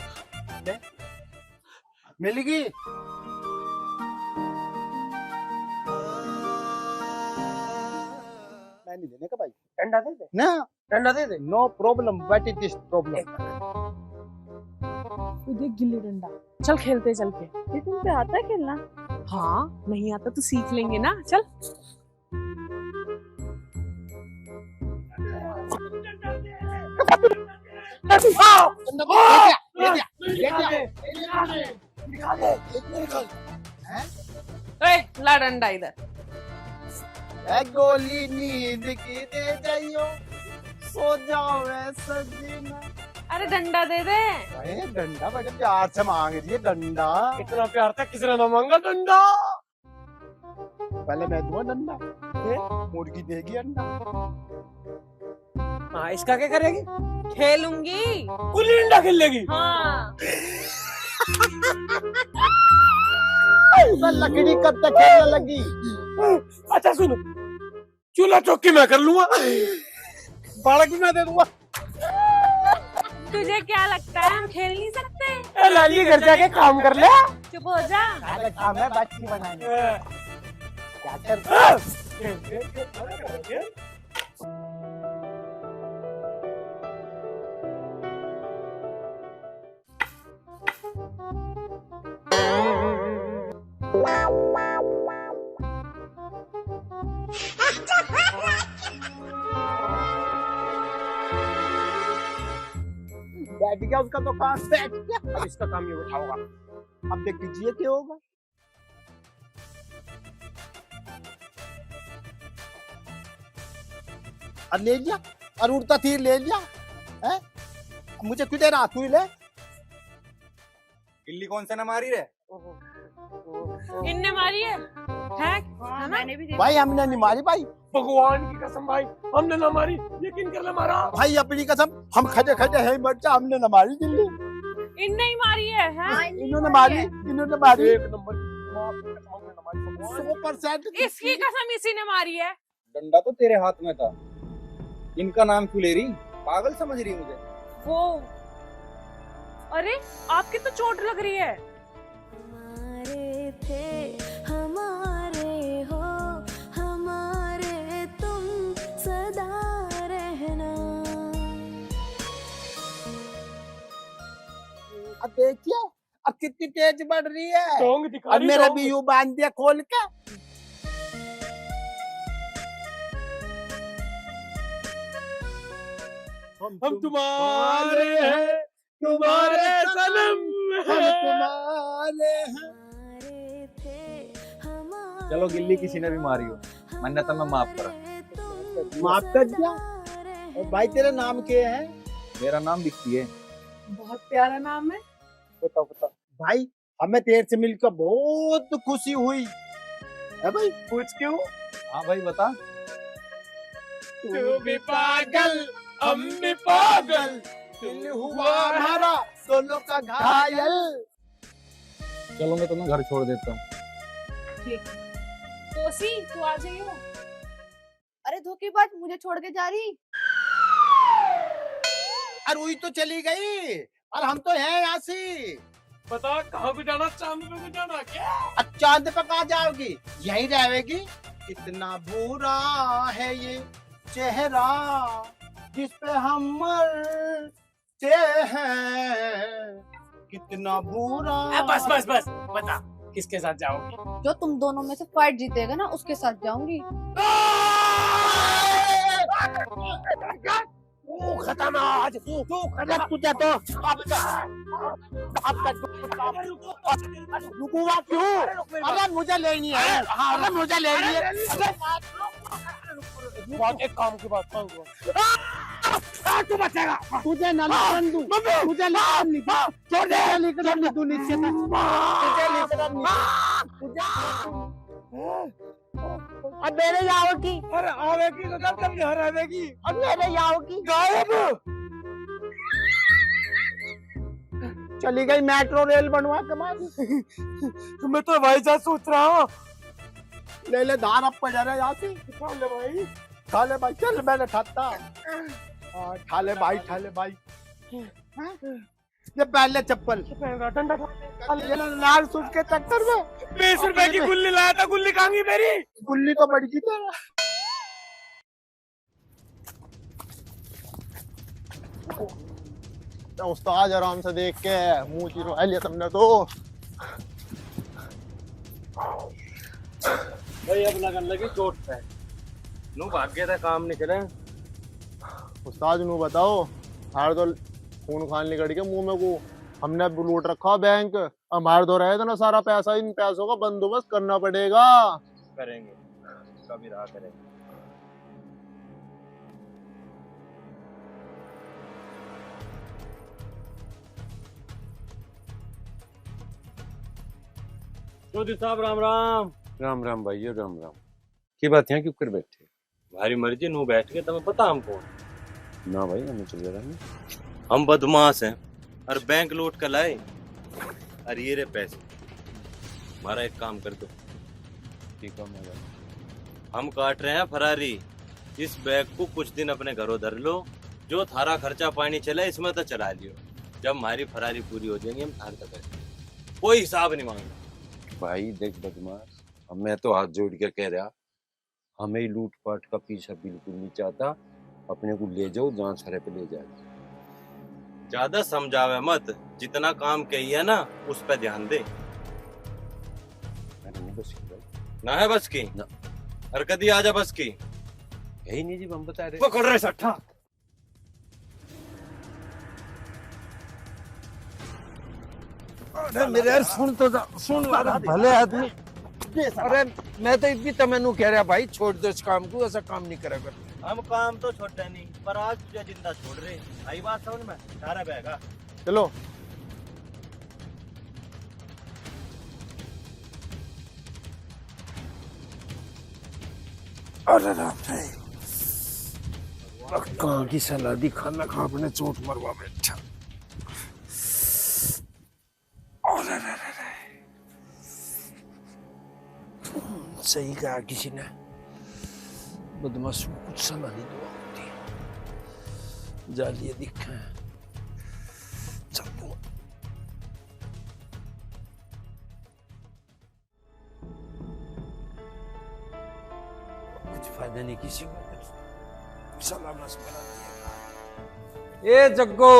मिलेगी। मैं नहीं देने का भाई। डंडा दे दे ना, डंडा दे दे। No problem, what is this problem? तू देख गिल्ली डंडा, चल खेलते चल के। ये तुम पे आता है खेलना? हाँ, नहीं आता तो सीख लेंगे ना, चल। ला डंडा इधर। गोली नींद की दे जाइयो, सो जाओ सजीना। अरे डंडा दे दे। अरे डंडा बड़े प्यार से मांग रही है डंडा। इतना प्यार था, किसी ने ना मांगा डंडा। पहले मैं दूंगा डंडा, मुर्गी देगी अंडा। हाँ, इसका क्या करेगी? खेलूंगी। गुल्ली डंडा खेल लेगी। हाँ। लकड़ी कब तक खेलने लगी? अच्छा सुनो, चूल्हा चौकी मैं कर लूंगा, बालक भी मैं दे दूंगा। तुझे क्या लगता है हम खेल नहीं सकते? लाली घर जाके काम कर ले। चुप हो जा। काम है बच्ची बनाने। क्या कर? बैठ गया उसका तो काम, बैठ गया। अब इसका काम ये बैठा होगा। अब देख लीजिए क्या होगा। और ले लिया, और उड़ता तीर ले लिया है। मुझे क्यों दे रहा? तू ही ले। गिल्ली कौन सा ना मारी रे? इनने मारी है? हाँ, मैंने भी देखा। भाई हमने नहीं मारी भाई, भगवान की कसम भाई, हमने ना मारी, यकीन कर ले मारा। भाई अपनी कसम, हम खड़े खड़े हैं बच्चा, हमने न मारी गिल्ली। इनने ही मारी है, हैं? इन्होंने मारी, इन्होंने मारी। एक नंबर की 100%। इसकी कसम इसी ने मारी है। डंडा तो तेरे हाथ में था, इनका नाम क्यों ले रही? पागल समझ रही मुझे? वो, अरे आपकी तो चोट लग रही है। हमारे थे हमारे हो, हमारे तुम सदा रहना। अब देखिए अब कितनी तेज बढ़ रही है। टोंग दिखा और रही, मेरा टोंग। भी यूं बांध दिया खोल के। हम तुम्हारे हैं, तुम्हारे सनम हम तुम्हारे हैं। चलो गिल्ली किसी ने भी मारी हो, मन्नत मैं माफ करा। माफ कर दिया। और भाई तेरा नाम क्या है? मेरा नाम विक्की है। बहुत प्यारा नाम है। बताओ बताओ भाई, हमें तेरे से मिलकर बहुत खुशी हुई है भाई। पूछ क्यों? हाँ भाई बता। तू भी पागल, हम भी पागल, दिल हुआ हमारा दोनों का घायल। चलो मैं तुम्हें घर छोड़ देता हूँ। ठीक। तोसी तू आ जाइयो। अरे धोखेबाज, मुझे छोड़ के जा रही? और वही तो चली गई और हम तो हैं यहाँ से। बता कहाँ को जाना, चांद पे को जाना क्या? अब चांद पे कहाँ जाओगी? यहीं रहेगी। कितना बुरा है ये चेहरा जिस पे हम मरते हैं। कितना बुरा। बस बस बस, बता किसके साथ जाओगी? जो तुम दोनों में से फाइट जीतेगा ना, उसके साथ जाऊंगी। तू खत्म आज, तू खत्म। तुझे तो रुकूंगा क्यों? अरे मुझे लेनी है। अरे मुझे लेनी है। बहुत एक काम की बात मांगू। तू बचेगा। तुझे ना निकलने दूं। तुझे निकलने दूं। तुझे निकलने दूं नीचे तक। तुझे निकलने दूं। अब मेरे जाओगी। अरे आवेगी तो कब तक घर आवेगी? अब मेरे जाओगी। गायब। चली गई मेट्रो रेल बनवा के बाद। मैं तो भाई जा सोच रहा हूँ। ले ले धार अब पड़ रहा यहाँ से। खा ले भाई, खा ले भाई। चल मैंने ठाता। खा ले भाई, खा ले भाई। ये पहले चप्पल डंडा लाल सूट के चक्कर में 20 रुपए की गुल्ली लाया था। गुल्ली कहाँ गई मेरी? गुल्ली तो बढ़ गई तेरा। उस्ताद आराम से देख के मुंह चीरो है लिया तुमने तो। भाई अब लगन लगी चोट पे। नू भाग्य था काम नहीं करे। उस्ताद नू बताओ, हार तो खून खान निकल के मुंह में को हमने लूट रखा बैंक। हमारे तो रहे थे ना सारा पैसा, इन पैसों का बंदोबस्त करना पड़ेगा। करेंगे, कभी रहा करेंगे। चौधरी साहब राम राम। राम राम भाई, राम राम। की बात यहाँ क्यों कर बैठे? भारी मर्जी नू बैठ के तुम्हें पता हम कौन? ना भाई हमें चल रहा। हम बदमाश हैं और बैंक लूट कर लाए। और ये रे पैसे, हमारा एक काम कर दो। ठीक है मैं हम काट रहे हैं फरारी। इस बैग को कुछ दिन अपने घरों धर लो। जो थारा खर्चा पानी चला इसमें तो चला लियो। जब हमारी फरारी पूरी हो जाएंगी हम थार तक करेंगे। कोई हिसाब नहीं मांगना। भाई देख बदमाश, मैं तो हाथ जोड़ के कह रहा, हमें लूट पाट का पीछा बिल्कुल नहीं चाहता। अपने को ले जाओ, जहाँ सारे पे ले जाए। ज्यादा समझावे मत, जितना काम कही है ना उस पर ध्यान दे। बस ना है बस की ना। हरकत ही आजा बस की। यही नहीं जी हम बता रहे। पकड़ रहे सट्टा। अरे मेरे यार सुन तो सुन भले आदमी। अरे मैं तो इतनी तमन्नू कह रहा भाई, छोड़ दो इस काम को, ऐसा काम नहीं करा कर। हम काम तो छोड़ते नहीं, पर आज तुझे जिंदा छोड़ रहे। आई बात समझ में? सारा बैगा चलो। अरे राम रे, कहाँ की सलादी खाना खा अपने चोट मरवा बैठा। अरे रे रे रे, सही कहा किसी ने, बदमाश को कुछ सलाह नहीं दुआ होती, जालिया दिखा है। चल कुछ फायदा नहीं किसी को, सलाह बस बना दिया। ए जग्गो,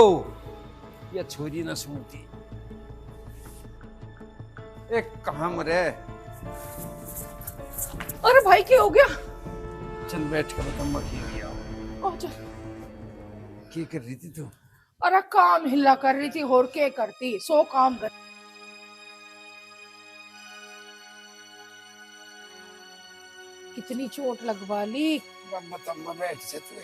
ये छोरी न सुनती। एक कहाँ मरे? अरे भाई क्या हो गया? चल बैठ कर बता, मर गया। चल क्या कर रही थी तू? अरे काम हिला कर रही थी और क्या करती, सो काम कर। कितनी चोट लगवा ली। अम्मा बैठ जा तू।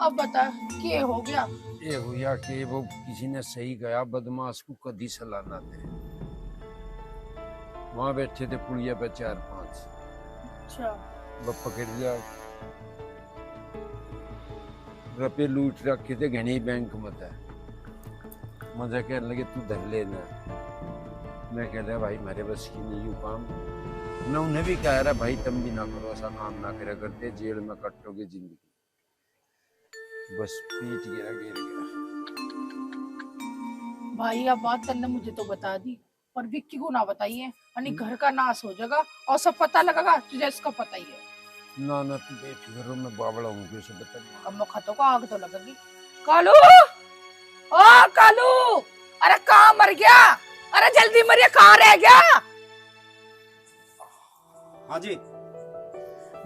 अब बता क्या हो गया? ये हुआ कि वो किसी ने सही कहा, बदमाश को कदी सलाह ना दे। वहां बैठे थे पुलिया पे 4-5, अच्छा वो पकड़ लिया। रुपये लूट रखे थे घने बैंक में था। मुझे कहने लगे तू धर लेना। मैं कह रहा भाई मेरे बस की नहीं यू काम। मैं उन्हें भी कह रहा भाई तुम भी ना करो, ऐसा काम ना करा करते, जेल में कटोगे जिंदगी। बस पीट गिरा, गिर गया। भाई अब बात तन्ने मुझे तो बता दी, पर विक्की को ना बताइए, यानी घर का नाश हो जाएगा और सब पता लगेगा तुझे, इसका पता ही है। ना ना तू बेफिक्र, मैं बावड़ा हूँ, कैसे बता। अब खतों को आग तो लगेगी। कालू, ओ कालू, अरे कहाँ मर गया? अरे जल्दी मरिए, कहाँ रह गया? हाँ जी।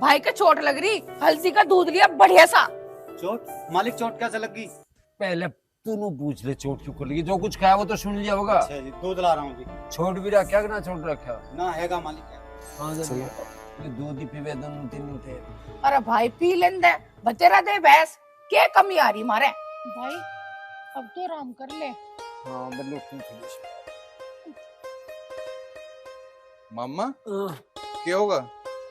भाई के चोट लग रही, हल्दी का दूध लिया बढ़िया सा। चोट? मालिक चोट कैसे लगी? पहले तू पूछ ले चोट क्यों कर लगी। जो कुछ खाया वो तो सुन लिया होगा। अच्छा जी, दूध ला रहा हूँ जी। छोड़ भी रखा कि ना छोड़ रखा? ना हैगा मालिक। हाँ ये दूध ही पीवे दोनों तीन उठे। अरे भाई पी लेन दे, बतेरा दे भैंस, क्या कमी आ रही मारे? भाई अब तो आराम कर ले। हाँ बल्लो ठीक। मामा क्या होगा?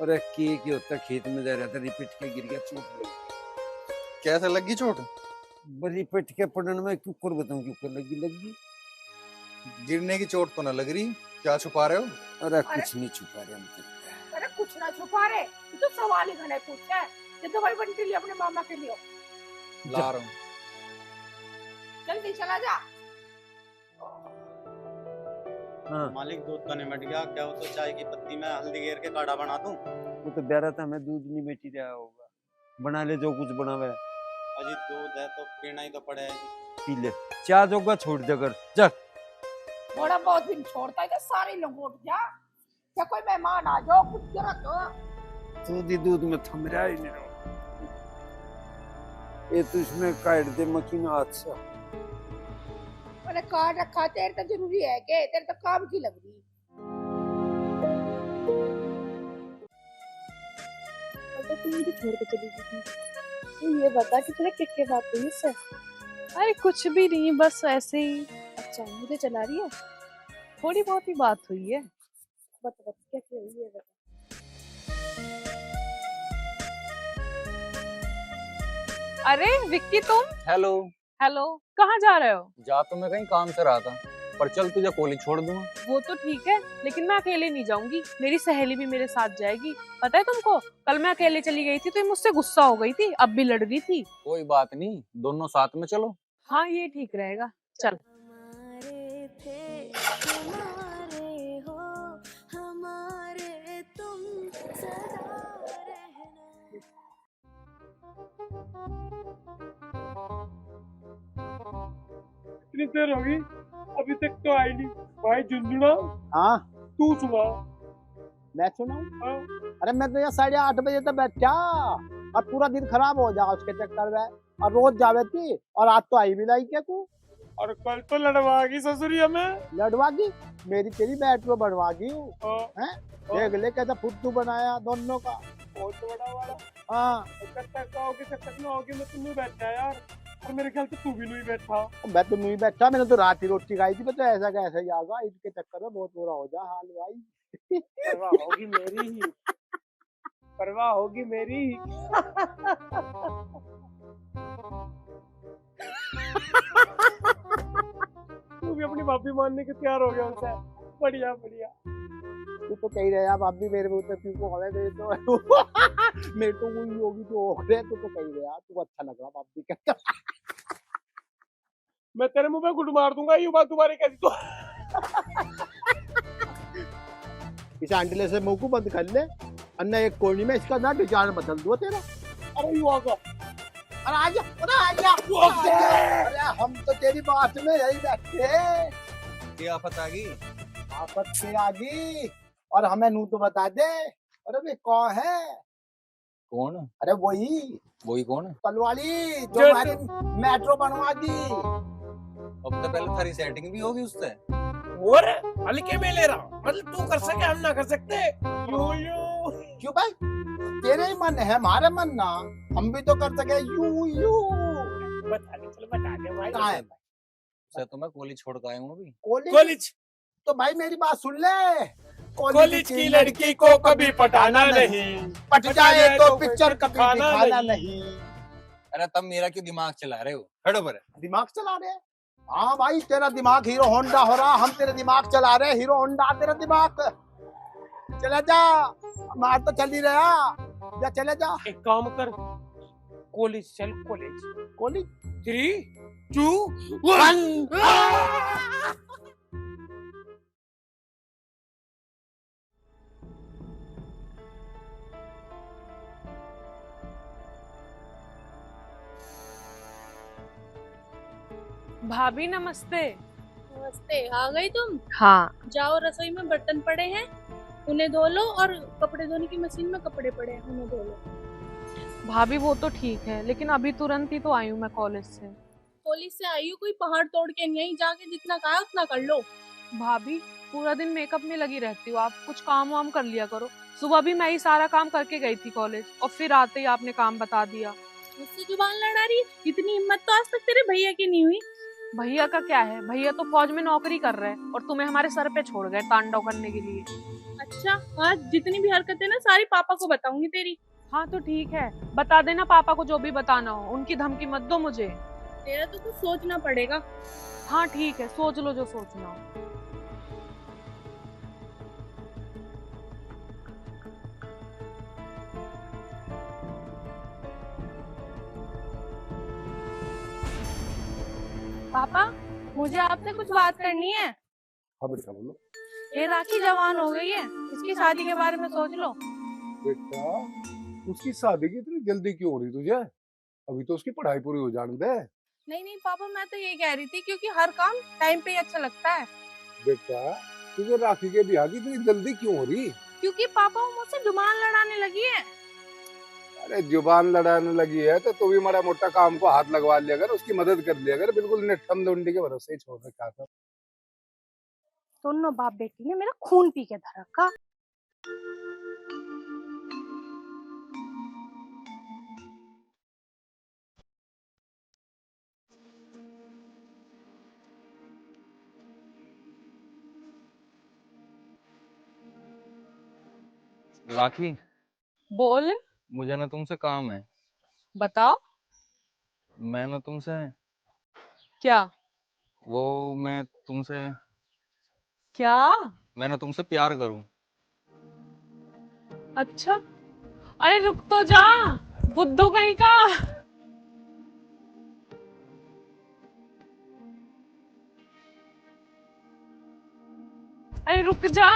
अरे क्या होता, खेत में जा रहा था, रिपीट के गिर गया, चोट लगी। कैसे लगी चोट? रिपीट के पड़ने में क्यों कर बताऊं क्यों कर लगी। गिरने की चोट तो ना लग रही, क्या छुपा रहे हो? अरे कुछ नहीं छुपा रहे हम। अरे कुछ ना छुपा रहे, तू तो सवाल ही घने पूछ है। ये तो भाई बंटी लिए अपने मामा के लिए। ला रहा हूँ। जल्दी चला जा। हाँ। मालिक दूध तो नहीं मिट गया, क्या हो तो चाय की पत्ती में हल्दी घेर के काढ़ा बना दूं? वो तो ब्यारा था, मैं दूध नहीं बेची रहा होगा। बना ले जो कुछ बनावे। अजी दूध है तो पीना ही तो पड़ेगा। पी ले, चार जोगा छोड़ दे कर जा। थोड़ा बहुत दिन छोड़ता है तो सारे लोग उठ जा, या कोई मेहमान आ जाओ कुछ जरूरत हो। दूध ही दूध में थम रहा ही नहीं। ये तो इसमें काट दे मक्खी में हाथ से। मैंने कार्ड रखा, तेरे तो जरूरी है के तेरे तो काम की लग रही। तो तुम मुझे छोड़ के चली गई थी, तो ये बता कि तेरे किसके बात हुई इससे? अरे कुछ भी नहीं, बस ऐसे ही। अच्छा मुझे चला रही है, थोड़ी बहुत ही बात हुई है। बता क्या क्या हुई है, बता। अरे विक्की तुम? हेलो। हेलो, कहाँ जा रहे हो? जा तो मैं कहीं काम से रहा था, पर चल तुझे कॉलेज छोड़ दूंगा। वो तो ठीक है, लेकिन मैं अकेले नहीं जाऊंगी, मेरी सहेली भी मेरे साथ जाएगी। पता है तुमको, कल मैं अकेले चली गई थी तो ये मुझसे गुस्सा हो गई थी, अब भी लड़ रही थी। कोई बात नहीं, दोनों साथ में चलो। हाँ ये ठीक रहेगा, चल। इतनी देर होगी, अभी तक तो आई नहीं। भाई झुंझुना, हाँ तू सुना। मैं सुनाऊं? अरे मैं तो यहाँ 8:30 बजे तक बैठा और पूरा दिन खराब हो जाए उसके चक्कर में, और रोज जावे थी और आज तो आई भी नहीं क्या तू? और कल तो लड़वागी ससुरिया में। लड़वागी? मेरी तेरी बैट में बढ़वागी हूँ। देख ले कैसा फुद्दू बनाया दोनों का। बहुत बड़ा वाला। हाँ मैं तुम बैठा यार, और मेरे ख्याल से तू भी नहीं बैठा। मैं तो नहीं बैठा, मैंने तो रात ही रोटी खाई थी। मैं तो ऐसा कैसा ही आ गया, इसके चक्कर में बहुत बुरा हो जा हाल भाई। परवाह होगी मेरी ही, परवाह होगी मेरी ही। तू भी अपनी माफी मानने के तैयार हो गया उनसे। बढ़िया बढ़िया। तू तो कही रहे आप भी मेरे मुंह पे क्यों हवे मेरे तो मेरे तो वही होगी जो हो रहे। तू तो कही रहे तू अच्छा लग रहा आप भी कहता। मैं तेरे मुंह पे गुड मार दूंगा, ये बात तुम्हारी कैसी तो। इस आंटीले से मुंह को बंद कर ले, अन्ना एक कोनी में इसका ना डिजाइन बदल दो तेरा। अरे यू आगा, अरे आजा, अरे आजा। अरे हम तो तेरी बात में यही बैठे। क्या आफत आ गई? आफत से आ गई, और हमें नू तो बता दे अरे वे कौन है? कौन? अरे वही वही कौन? कल वाली जो हमारी मेट्रो बनवा दी। अब तो पहले थारी सेटिंग भी होगी उससे। और हल्के में ले रहा, मतलब तू कर सके हम ना कर सकते। यू यू क्यों भाई? तेरे ही मन है, हमारे मन ना, हम भी तो कर सके यू यू। बता दे, चल बता दे भाई। कहाँ है? सर तो मैं कॉलेज छोड़ के आया हूँ अभी। कॉलेज? तो भाई मेरी बात सुन ले, कॉलेज की लड़की को कभी पटाना नहीं, पट जाए तो पिक्चर कभी दिखाना नहीं। अरे तब मेरा क्यों दिमाग चला रहे हो? हटो पर। दिमाग चला रहे? हाँ भाई, तेरा दिमाग हीरो होंडा हो रहा, हम तेरे दिमाग चला रहे हीरो होंडा। तेरा दिमाग चला जा, मार तो चल ही रहा, जा चले जा। एक काम कर, कॉलेज चल, कॉलेज 3, 2, 1। भाभी नमस्ते। नमस्ते, आ गई तुम? हाँ। जाओ, रसोई में बर्तन पड़े हैं, उन्हें धो लो, और कपड़े धोने की मशीन में कपड़े पड़े हैं, उन्हें धो लो। भाभी वो तो ठीक है, लेकिन अभी तुरंत ही तो आई हूँ मैं कॉलेज से। कॉलेज से आई हो, कोई पहाड़ तोड़ के नहीं आई, जाके जितना कहा उतना कर लो। भाभी पूरा दिन मेकअप में लगी रहती हूँ, आप कुछ काम वाम कर लिया करो। सुबह भी मैं ही सारा काम करके गई थी कॉलेज, और फिर आते ही आपने काम बता दिया। मुझसे जुबान लड़ा रही? इतनी हिम्मत तो आज तक तेरे भैया की नहीं हुई। भैया का क्या है, भैया तो फौज में नौकरी कर रहे हैं और तुम्हें हमारे सर पे छोड़ गए तांडव करने के लिए। अच्छा, आज जितनी भी हरकतें ना सारी पापा को बताऊंगी तेरी। हाँ तो ठीक है, बता देना पापा को जो भी बताना हो, उनकी धमकी मत दो मुझे। तेरा तो कुछ सोचना पड़ेगा। हाँ ठीक है, सोच लो जो सोचना हो। पापा, मुझे आपसे कुछ बात करनी है। हाँ बेटा बोलो। ये राखी जवान हो गई है, इसकी शादी के बारे में सोच लो। बेटा उसकी शादी की इतनी जल्दी क्यों हो रही तुझे? अभी तो उसकी पढ़ाई पूरी हो जाने दे। नहीं नहीं पापा, मैं तो ये कह रही थी क्योंकि हर काम टाइम पे ही अच्छा लगता है। बेटा तुझे राखी के ब्याह की इतनी जल्दी क्यों हो रही? क्योंकि पापा वो मुझसे जुबान लड़ाने लगी है। अरे जुबान लड़ाने लगी है तो तू भी बड़ा मोटा काम को हाथ लगवा लिया कर, उसकी मदद कर लिया कर, बिल्कुल निठम दुंडी के भरोसे ही छोड़ रखा था। दोनों बाप बेटी ने मेरा खून पी के धर रखा। राखी, बोल। मुझे ना तुमसे काम है। बताओ। मैं ना तुमसे क्या? मैं तुमसे क्या? मैं ना तुमसे प्यार करूं। अच्छा, अरे रुक तो जा, बुद्धू कहीं का। अरे रुक जा।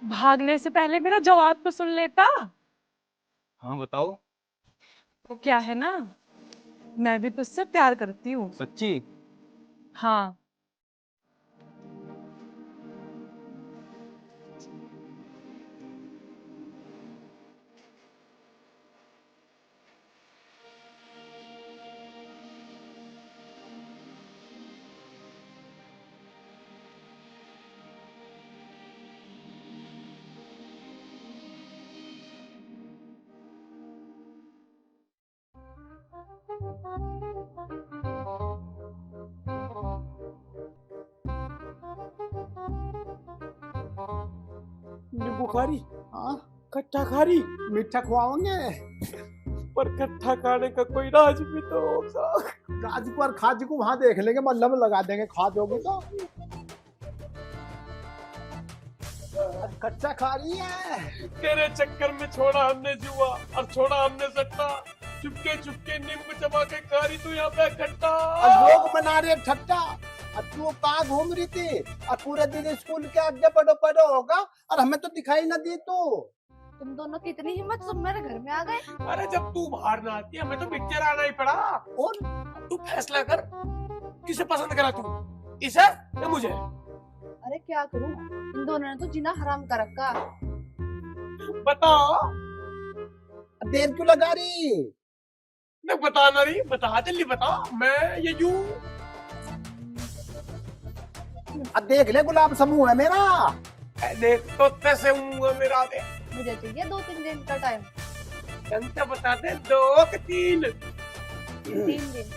भागने से पहले मेरा जवाब तो सुन लेता। हाँ बताओ। वो क्या है ना, मैं भी तुझसे प्यार करती हूँ। सच्ची? हाँ। नींबू खारी? हाँ। खट्टा खारी? मीठा खवाओगे? पर खट्टा खाने का कोई राज भी तो होगा। राज पर खाज को वहां देख लेंगे, मल्लम लगा देंगे, खाज होगी तो। कच्चा खारी है। तेरे चक्कर में छोड़ा हमने जुआ और छोड़ा हमने सट्टा, चुपके चुपके नींबू चबा के खारी, तू यहाँ पे खट्टा। लोग मना रहे ठट्टा, और तू कहाँ घूम रही थी? और पूरे दिन स्कूल के आगे पढ़ो पढ़ो होगा, और हमें तो दिखाई न दी तू। तुम दोनों की इतनी हिम्मत, तुम मेरे घर में आ गए। अरे जब तू बाहर ना आती हमें तो पिक्चर आना ही पड़ा। और तू फैसला कर, किसे पसंद करा तू? इसे या मुझे? अरे क्या करूं, इन दोनों ने तो जीना हराम कर रखा। बताओ, देर क्यों लगा रही? नहीं बताना रही, बता जल्दी बता। मैं ये यूं अब देख ले, गुलाब समूह है मेरा। देख तो कैसे हूँ मेरा दे। मुझे चाहिए 2-3 दिन का टाइम। जल्दी बता दे, 2 कि 3? 3 दिन।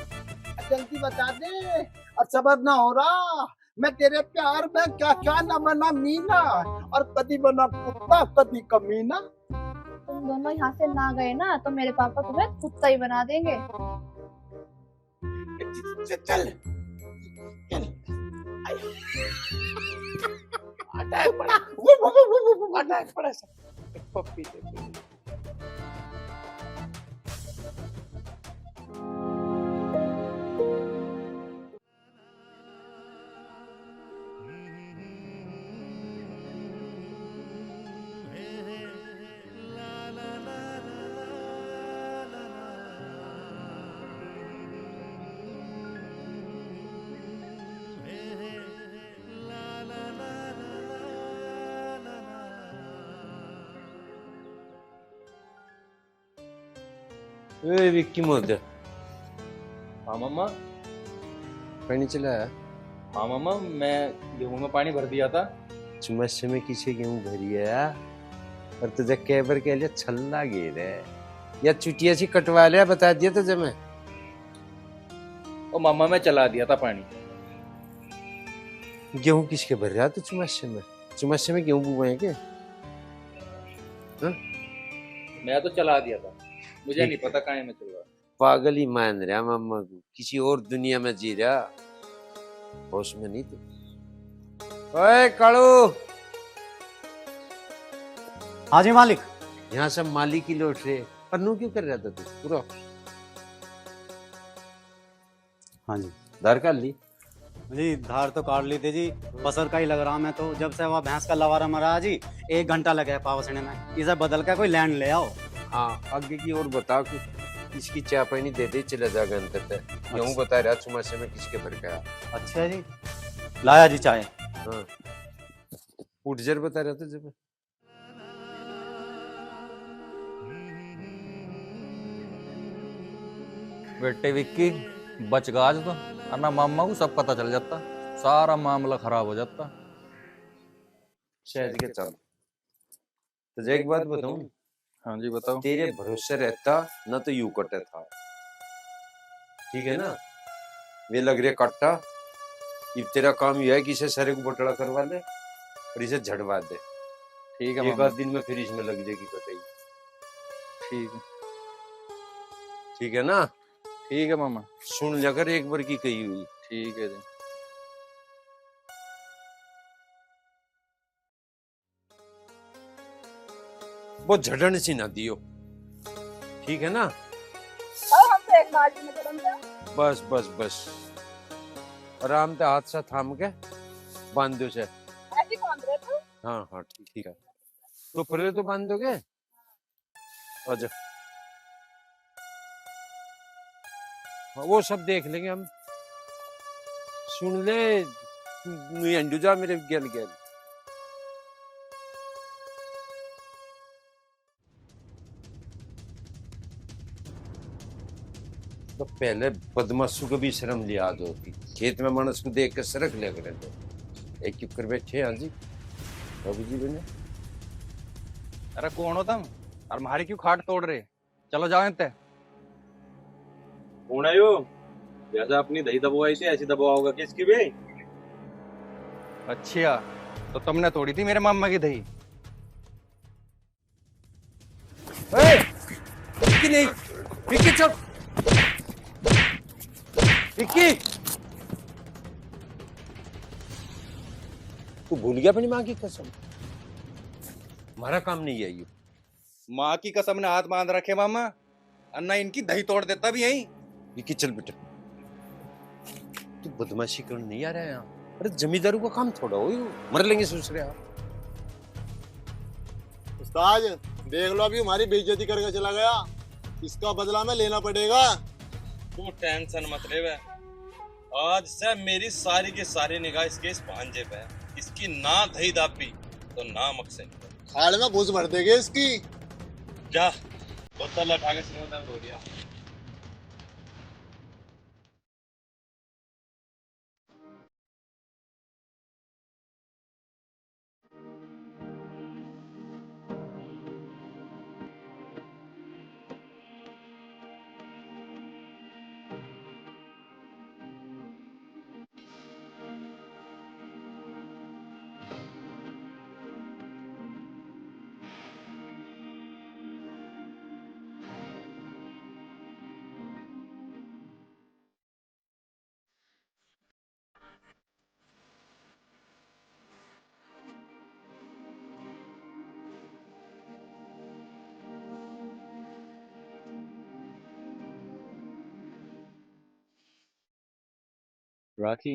जल्दी बता दे, और सबर ना हो रहा। मैं तेरे प्यार में क्या क्या न बना मीना, और कभी बना कुत्ता कभी कमीना। तुम दोनों यहाँ से ना गए ना तो मेरे पापा तुम्हें कुत्ता ही बना देंगे। चल अटैक पड़ा, अटैक पड़ा पप्पी दे। ए विक्की मोद हाँ मामा। पानी चलाया? हाँ मामा, मैं गेहूं में पानी भर दिया था। चुमस्से में किसे गेहूं भरी है और तुझे कैबर के लिए छल्ला गिर है या चुटिया सी कटवा लिया? बता दिया तुझे मैं। ओ मामा, मैं चला दिया था पानी। गेहूं किसके भर रहा तू चुमस्से में? चुमस्से में गेहूं बुए के? मैं तो चला दिया था, मुझे नहीं पता कहाँ में चल रहा। पागल ही मान रहा मामा को, किसी और दुनिया में जी रहा, होश में नहीं तू। ओए कालू। हाँ जी मालिक। यहाँ सब मालिक ही लौट रहे, पन्नू क्यों कर रहा था तू पूरा? हाँ जी। धार काट ली? जी धार तो काट ली थी जी, पसर का ही लग रहा मैं तो। जब से वह भैंस का लवारा मरा जी, 1 घंटा लगे है पावसने में। इसे बदल कर कोई लैंड ले आओ। हाँ आगे की और बताओ कि इसकी चाय पानी दे दे चला जाएगा अंतर तक। गेहूं बता रहा चुमासे में किसके भर गया। अच्छा जी, लाया जी चाय। हाँ उठ जर बता रहा था जब। बेटे विक्की बच गया आज तो, वरना मामा को सब पता चल जाता, सारा मामला खराब हो जाता। शायद के चल तुझे एक बात बताऊं? हाँ जी बताओ। तेरे भरोसे रहता ना तो यू कटे था, ठीक है ना? वे लग रहे कट्टा। अब तेरा काम यह है कि इसे सरे को बटड़ा करवा ले और इसे झड़वा दे। ठीक है एक आध दिन में फिर इसमें लग जाएगी कटाई। ठीक है। ठीक है ना? ठीक है मामा। सुन लेकर एक बार की कही हुई। ठीक है जी। वो झड़न सी ना दियो, ठीक है ना? हम तो एक बाल्टी में गरम था। बस बस बस आराम से हाथ से थाम के बांध दो से। ऐसे बांध रहे थे? हाँ हाँ ठीक है। तो पहले तो बांध दोगे? अच्छा वो सब देख लेंगे हम। सुन ले अंडू जा मेरे गेल गेल। तो पहले बदमाशों को भी शर्म लिहाज होती, खेत में मानस को देख कर सरक ले करे तो एक चुप कर बैठे। हाँ जी बाबू जी बने। अरे कौन हो तुम और हमारी क्यों खाट तोड़ रहे? चलो जाओ इनते। कौन है यो? जैसा अपनी दही दबवाई थी ऐसी दबवाओगा किसकी भी? अच्छा तो तुमने तोड़ी थी मेरे मामा की दही? विक्की नहीं, विक्की चुप। विक्की तू भूल गया अपनी माँ की कसम? हमारा काम नहीं है ये। माँ की कसम ने हाथ बांध रखे मामा, अन्ना इनकी दही तोड़ देता भी यही। विक्की चल बेटा, तू बदमाशी करने नहीं आ रहा है यहाँ। अरे जमींदारों का काम थोड़ा हो, मर लेंगे सोच रहे आप। उस्ताद देख लो, अभी हमारी बेइज्जती करके चला गया, इसका बदला में लेना पड़ेगा। तू टेंशन मत ले बे, आज से मेरी सारी की सारी निगाह इसके इस भांजे पे है। इसकी ना दही दापी तो नामक से खाड़ में घुस भर देंगे इसकी। जा बोतल उठा के सिर धो दिया। राखी,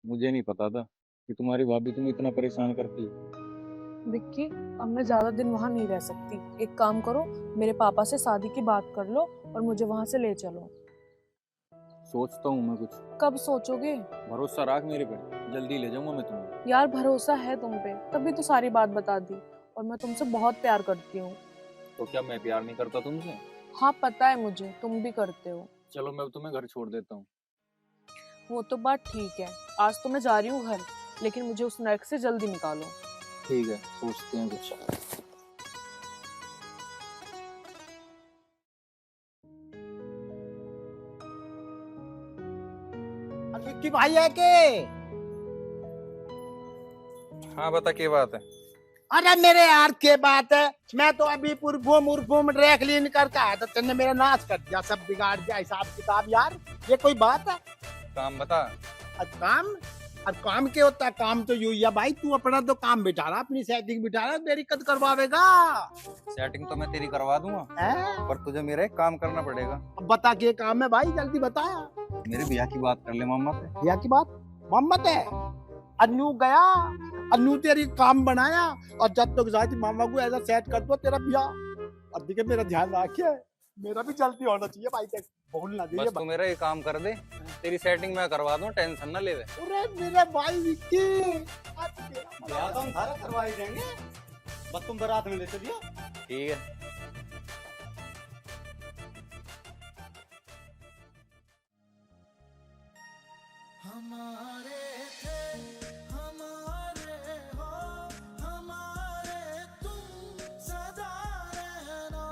मुझे नहीं पता था कि तुम्हारी भाभी तुम्हें इतना परेशान करती है। विक्की, अब मैं ज्यादा दिन वहाँ नहीं रह सकती। एक काम करो, मेरे पापा से शादी की बात कर लो और मुझे वहाँ से ले चलो। सोचता हूँ मैं कुछ। कब सोचोगे? भरोसा रख मेरे पे, जल्दी ले जाऊंगा मैं तुम्हें। यार भरोसा है तुम पे, तभी तो सारी बात बता दी। और मैं तुमसे बहुत प्यार करती हूँ। तो क्या मैं प्यार नहीं करता तुमसे? हाँ पता है मुझे, तुम भी करते हो। चलो मैं तुम्हें घर छोड़ देता हूँ। वो तो बात ठीक है, आज तो मैं जा रही हूँ घर, लेकिन मुझे उस नर्क से जल्दी निकालो। ठीक है, सोचते हैं कुछ। विक्की भाई है के? हाँ बता, क्या बात है? अरे मेरे यार के बात है, मैं तो अभी पुरफूम ड्राई क्लीन करके आया था, तेने मेरा नाश कर दिया, सब बिगाड़ दिया हिसाब किताब। यार ये कोई बात है? काम बता। अब काम क्या होता है? काम तो यूं ही है भाई, तू अपना तो काम बिठा रहा, अपनी सेटिंग बिठा रहा, मेरी कद करवावेगा। सेटिंग तो मैं तेरी करवा दूंगा, पर तुझे मेरा एक काम करना पड़ेगा। अब बता के काम है भाई, जल्दी बता। मेरे भैया की बात कर ले मामा से। भैया की बात? मोहम्मद है अन्नू गया, अन्नू तेरी काम बनाया, और जब तक जाती मामा को ऐसा सेट कर दो तेरा भैया। अब देखिए मेरा ध्यान रखिए, मेरा भी जल्दी होना चाहिए भाई, तक भूल ना बस तू मेरा ये काम कर दे, तेरी सेटिंग मैं करवा दूं, टेंशन ना ले। अरे मेरे भाई विक्की, तो हम सारा करवा ही देंगे, बस तुम बारात में ले चलिए। ठीक है। हमारे थे हमारे हो, हमारे तुम सदा रहना।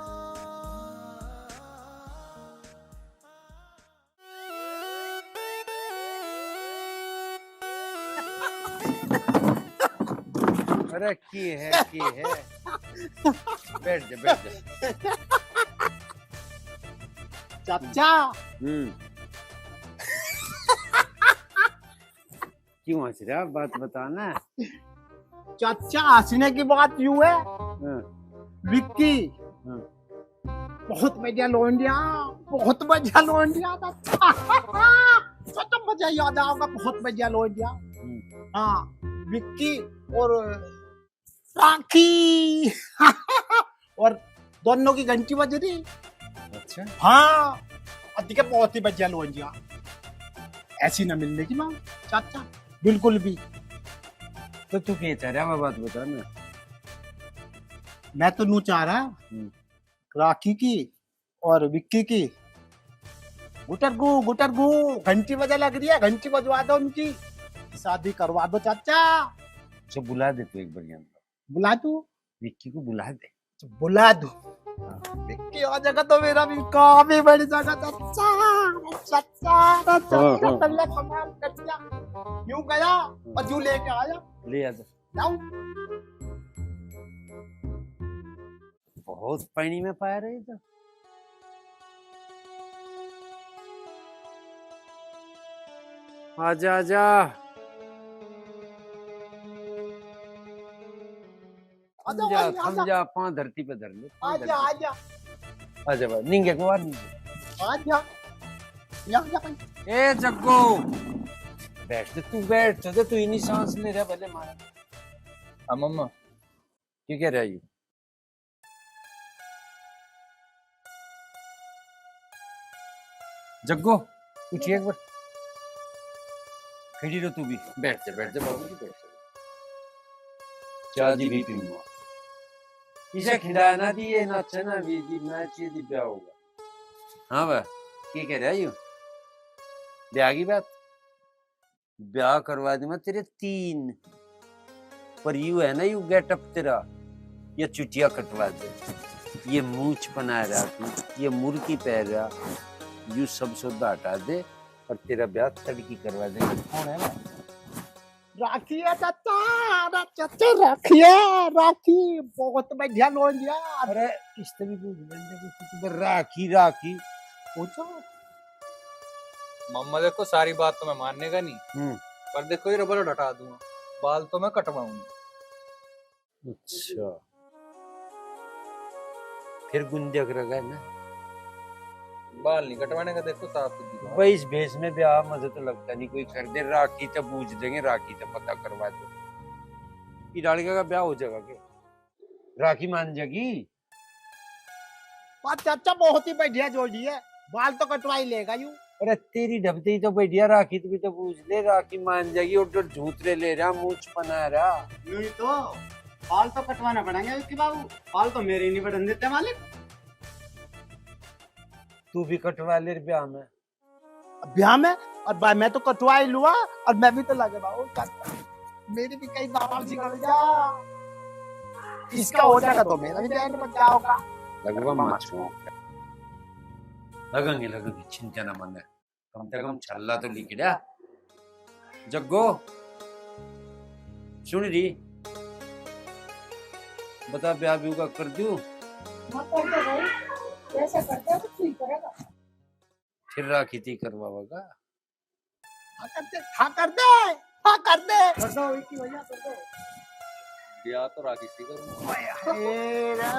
अरे की है बैठ जा। चाचा क्यों हंस रहा? बात बताना। चाचा हंसने की बात यूं है, विक्की बहुत बढ़िया लोंडिया, बहुत बढ़िया लोंडिया था। तो मजा याद आओगा, बहुत बढ़िया लोंडिया। हाँ विक्की और राखी और दोनों की घंटी बज रही। अच्छा हाँ, अधिक बहुत ही बढ़िया लोंडिया, ऐसी ना मिलने की मांग चाचा, बिल्कुल भी। तो तू क्या चाह रहा? मैं बात बता ना। मैं तो नू चाह रहा राखी की और विक्की की गुटर गु घंटी बजा लग रही है, घंटी बजवा दो, उनकी शादी करवा दो चाचा। तो बुला दे तू एक बढ़िया। बुला दो विक्की को, बुला दे। तो बुला दो विक्की आ जगह तो मेरा भी काफी बड़ी जगह चाचा। चाचा कमाल कर दिया, यूं गया और यूं लेके आया। ले आ जाओ। बहुत पानी में पाया रही तो। आजा आजा थम जा, पांव धरती पे धर ले। आजा आजा आजा भाई, नींगे को बाहर नींगे। आजा ए जग्गू बैठ दे, तू बैठ दे, तू इन्हीं सांस ले रहा पहले मारा। हाँ मम्मा क्या कह रहा है ये? जग्गू पूछिए एक बार। खड़ी रहो तू भी, बैठ जा बाबू जी, बैठ जा। चाय दी भी पीऊंगा। इसे खिलाया ना दिए नच्चा ना भी दी मैच ये दी ब्याह होगा। हाँ बा, क्या कह रहा है यू? ब्याह की बात? ब्याह करवा दूंगा तेरे 3, पर यू है ना यू गेटअप तेरा, ये चुटिया कटवा दे, ये मूछ बना रहा तू, ये मुर्गी पहन रहा, यू सब सौदा हटा दे और तेरा ब्याह तड़की करवा देंगे। कौन है ना? राखी है चाचा, चाचा राखी है, राखी बहुत बढ़िया लोन दिया। अरे किसने भी पूछ लेंगे कि राखी पूछो। मम्मा देखो सारी बात तो मैं मानने का नहीं, पर देखो ये रबर हटा दूंगा, बाल तो मैं कटवाऊंगा। अच्छा, फिर गुंजा कर रखा है ना? बाल नहीं कटवाने का, देखो साफ सुथरी। भाई इस भेष में ब्याह मुझे तो लगता नहीं कोई कर दे। राखी तो पूछ देंगे, राखी तो पता करवा दो, ये लड़के का ब्याह हो जाएगा क्या? राखी मान जाएगी? चाचा बहुत ही बढ़िया जोड़ी है, बाल तो कटवा ही लेगा यू। अरे तेरी ढबती तो बढ़िया, राखी तो भी तो पूछ ले, राखी मान जाएगी। और झूठरे ले रहा, मूछ बना रहा। नहीं तो बाल तो कटवाना पड़ेंगे उसके बाबू, बाल तो मेरे ही नहीं बढ़ने देते मालिक। तू भी कटवा ले ब्याह में। ब्याह में? और मैं तो कटवा ही लूंगा, और मैं भी तो लगे बाबू, मेरी भी कई बाबा जी कर जा, इसका हो जाएगा तो मेरा भी बैंड बन जाओगा। लगवा माचो, लगेंगे, चिंता न मन है, कम से कम छल्ला तो लिख दिया। जग्गो सुन रही, बता ब्याह भी का कर दूं? जैसा करता है तो ठीक करेगा। फिर राखी थी करवाएगा? हाँ कर दे कर दो इसकी वजह कर दो। ब्याह तो राखी से करूंगा।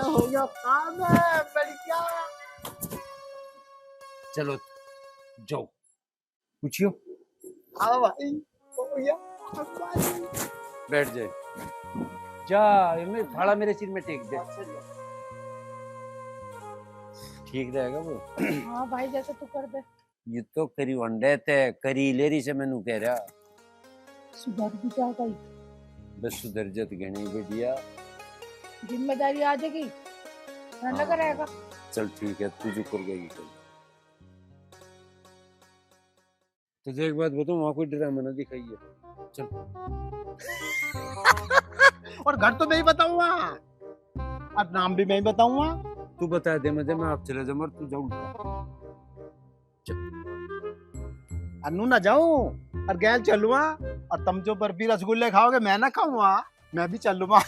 हो गया काम है बढ़िया। चलो जाओ पूछियो। हाँ भाई हो गया। बैठ जाए, जा मैं थाला मेरे सिर में टेक दे, ठीक रहेगा वो। हाँ भाई जैसे तू कर दे। ये तो करी वंडे थे, करी लेरी से मैनू कह रहा सुधर भी जा भाई, बस सुधर जत गणी बढ़िया, जिम्मेदारी आ जाएगी, ठंडा करेगा। चल ठीक है, तू जो कर गई कर। तुझे एक बात बताऊं, वहां कोई ड्रामा ना दिखाई है। चल और घर तो मैं ही बताऊंगा, और नाम भी मैं ही बताऊंगा। तू बता दे मुझे, मैं आप चले जाऊं और तू जाऊं। अन्नू ना जाऊं और गैल चलूंगा, और तुम जो बर्फी रसगुल्ले खाओगे मैं ना खाऊंगा, मैं भी चलूंगा।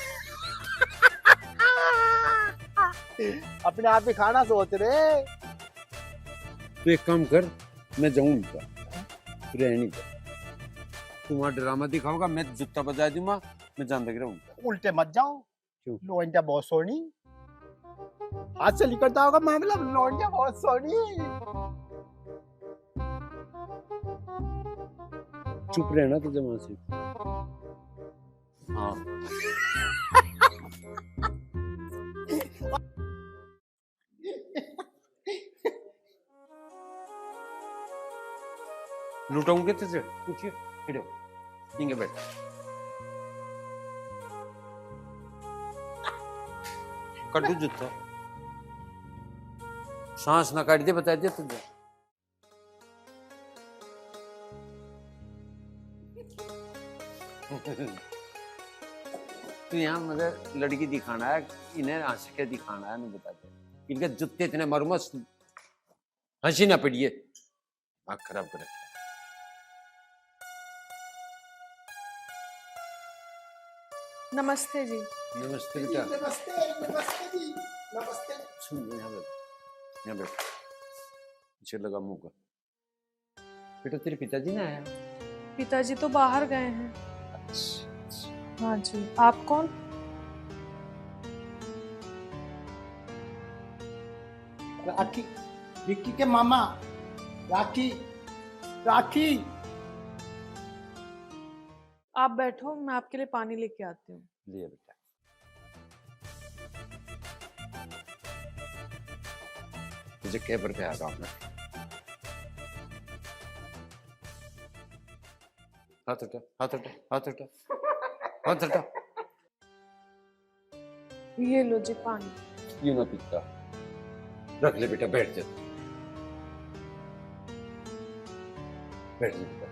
अपने आप ही खाना सोच रहे। तू एक काम कर, मैं जाऊं उनका, तू रहनी कर, तू वहां ड्रामा दिखाओगा, मैं जूता बजा दूंगा, मैं जान लग रहा हूँ। उल्टे मत जाओ, क्यों? लोंडिया बहुत सोनी, हाथ से निकलता होगा मामला, लोंडिया बहुत सोनी। चुप रहना तुझे वहां से। हाँ लुटाऊंगे तुझे, पूछिए, ठीक बैठ। कर दू जूता, सांस ना काट दे, बता दिया तुझे। तू यहाँ मुझे लड़की दिखाना है, इन्हें हंस के दिखाना है, मैं बता दे। इनके जूते इतने मरमस, हंसी ना पड़िए, आँख खराब कर। नमस्ते जी। नमस्ते बेटा। नमस्ते जी, नमस्ते। सुन यहाँ बैठ, पीछे लगा मुंह का। बेटा तेरे पिताजी ना आया? पिताजी तो बाहर गए हैं। हाँ जी, आप कौन? राखी, विक्की के मामा। राखी, राखी। आप बैठो, मैं आपके लिए पानी लेके आती हूँ। लिया बेटा। तुझे केबर पे आ रहा हूँ मैं। हाथ हटा, हाथ हटा, हाथ हटा, हाथ हटा। ये लो जी पानी। यूं ना पीता, रख ले बेटा, बैठ जा, बैठ जा बेटा।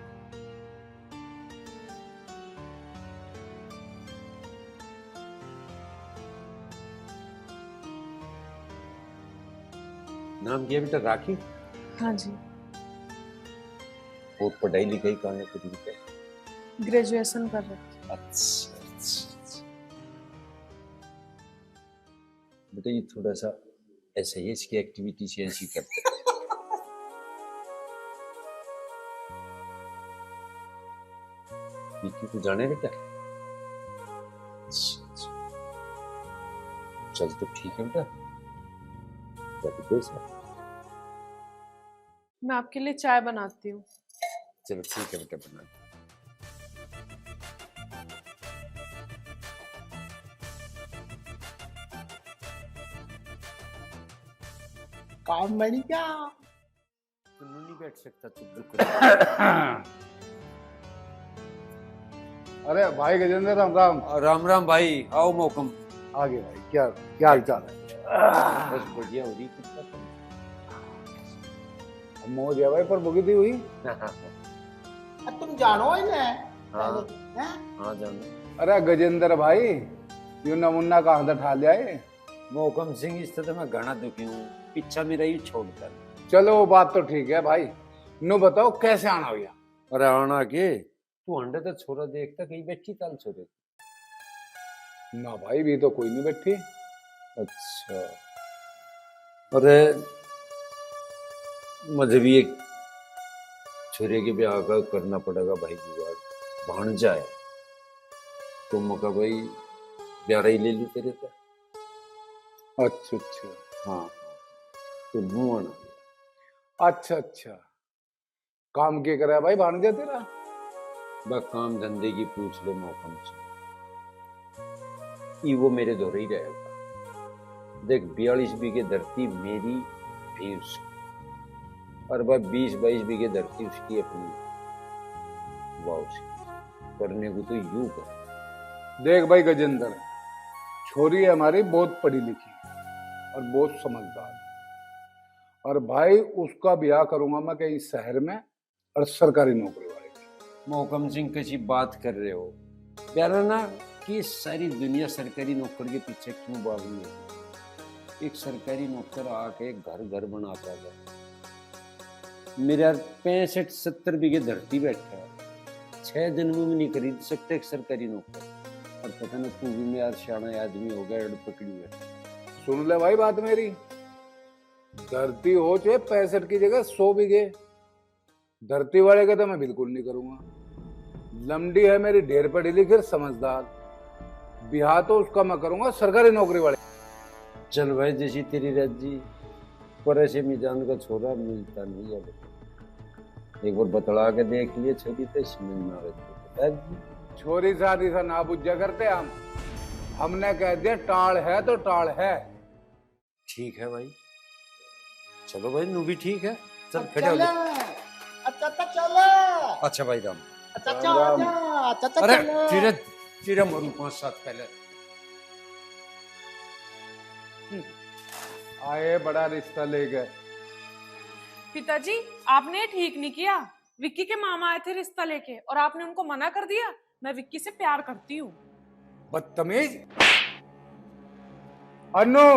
नाम क्या बेटा? राखी। हाँ जी। और पढ़ाई लिखाई कहाँ है तेरी बेटा? ग्रेजुएशन कर रही। अच्छा अच्छा। बेटा ये थोड़ा सा ऐसा ही, इसकी एक्टिविटी से ऐसी करते हैं। विक्की को जाने बेटा? अच्छा। चल तो ठीक है बेटा, मैं आपके लिए चाय बनाती हूँ। चलो ठीक है बेटा, बना। काम बनी क्या? तू नहीं बैठ सकता, चुप। अरे भाई गजेंद्र, राम राम। राम राम भाई, आओ मौकम। आगे भाई, क्या क्या हाल चाल है? बस बढ़िया हो रही। कितना मौज है भाई, पर भुगी थी हुई। तुम जानो इन्हें? हाँ जानो। अरे गजेंद्र भाई, यू नमूना कहाँ से ठा लिया है? मौकम सिंह, इस तरह मैं घना दुखी हूँ, पीछा मेरा ही छोड़ता। चलो वो बात तो ठीक है भाई, नु बताओ कैसे आना हो गया? अरे आना के, तू अंडे तो छोरा देखता कहीं बैठी ताल छोरे। ना भाई, भी तो कोई नहीं बैठी। अच्छा। अरे मुझे भी एक छोरे के ब्याह का करना पड़ेगा भाई, जुगाड़ भांजा है तो मौका भाई ब्याह ही ले ली तेरे पे। अच्छा अच्छा। हाँ तो मुँह आना। अच्छा अच्छा, काम क्या करे भाई भांजा तेरा? बस काम धंधे की पूछ ले मौकम से, ये वो मेरे दौरे ही रहेगा। देख 42 बीघे धरती मेरी भी उसकी, और वह 20-22 बीघे धरती उसकी अपनी, वाह उसकी। करने को तो यूं कर। देख भाई गजेंद्र, छोरी है हमारी बहुत पढ़ी लिखी और बहुत समझदार, और भाई उसका ब्याह करूंगा मैं कहीं शहर में और सरकारी नौकरी वाले। मौकम सिंह कैसी बात कर रहे हो प्यारा ना, कि सारी दुनिया सरकारी नौकर के पीछे क्यों भागी है? एक सरकारी नौकर आके घर घर बनाता है। मेरा 65-70 बीघे धरती बैठा है, 6 जन्मों में नहीं खरीद सकते एक सरकारी नौकर। और पता ना तू भी मेरा सियाना आदमी हो गया, पकड़ी है। सुन ले भाई बात मेरी, धरती हो चाहे 65 की जगह 100 बीघे, धरती वाले का तो मैं बिल्कुल नहीं करूंगा। लमडी है मेरी ढेर पढ़ी लिखी और समझदार, ब्याह तो उसका मैं करूंगा सरकारी नौकरी वाले। चल भाई जैसी तेरी राजी, पर ऐसे मिजान का छोरा मिलता नहीं है। एक बार बतला के देख लिए छोरी तो समझ में आवे। छोरी शादी से ना बुझा करते हमने कह दिया टाल है तो टाल है। ठीक है भाई, चलो भाई, नू भी ठीक है। चल खड़े हो जा। अच्छा चलो। अच्छा भाई राम। अच्छा अरे चिरे चिरे मरू 5-7 पहले। आए बड़ा रिश्ता ले गए। पिताजी आपने ठीक नहीं किया, विक्की के मामा आए थे रिश्ता लेके और आपने उनको मना कर दिया। मैं विक्की से प्यार करती हूँ। बदतमीज। अन्नू,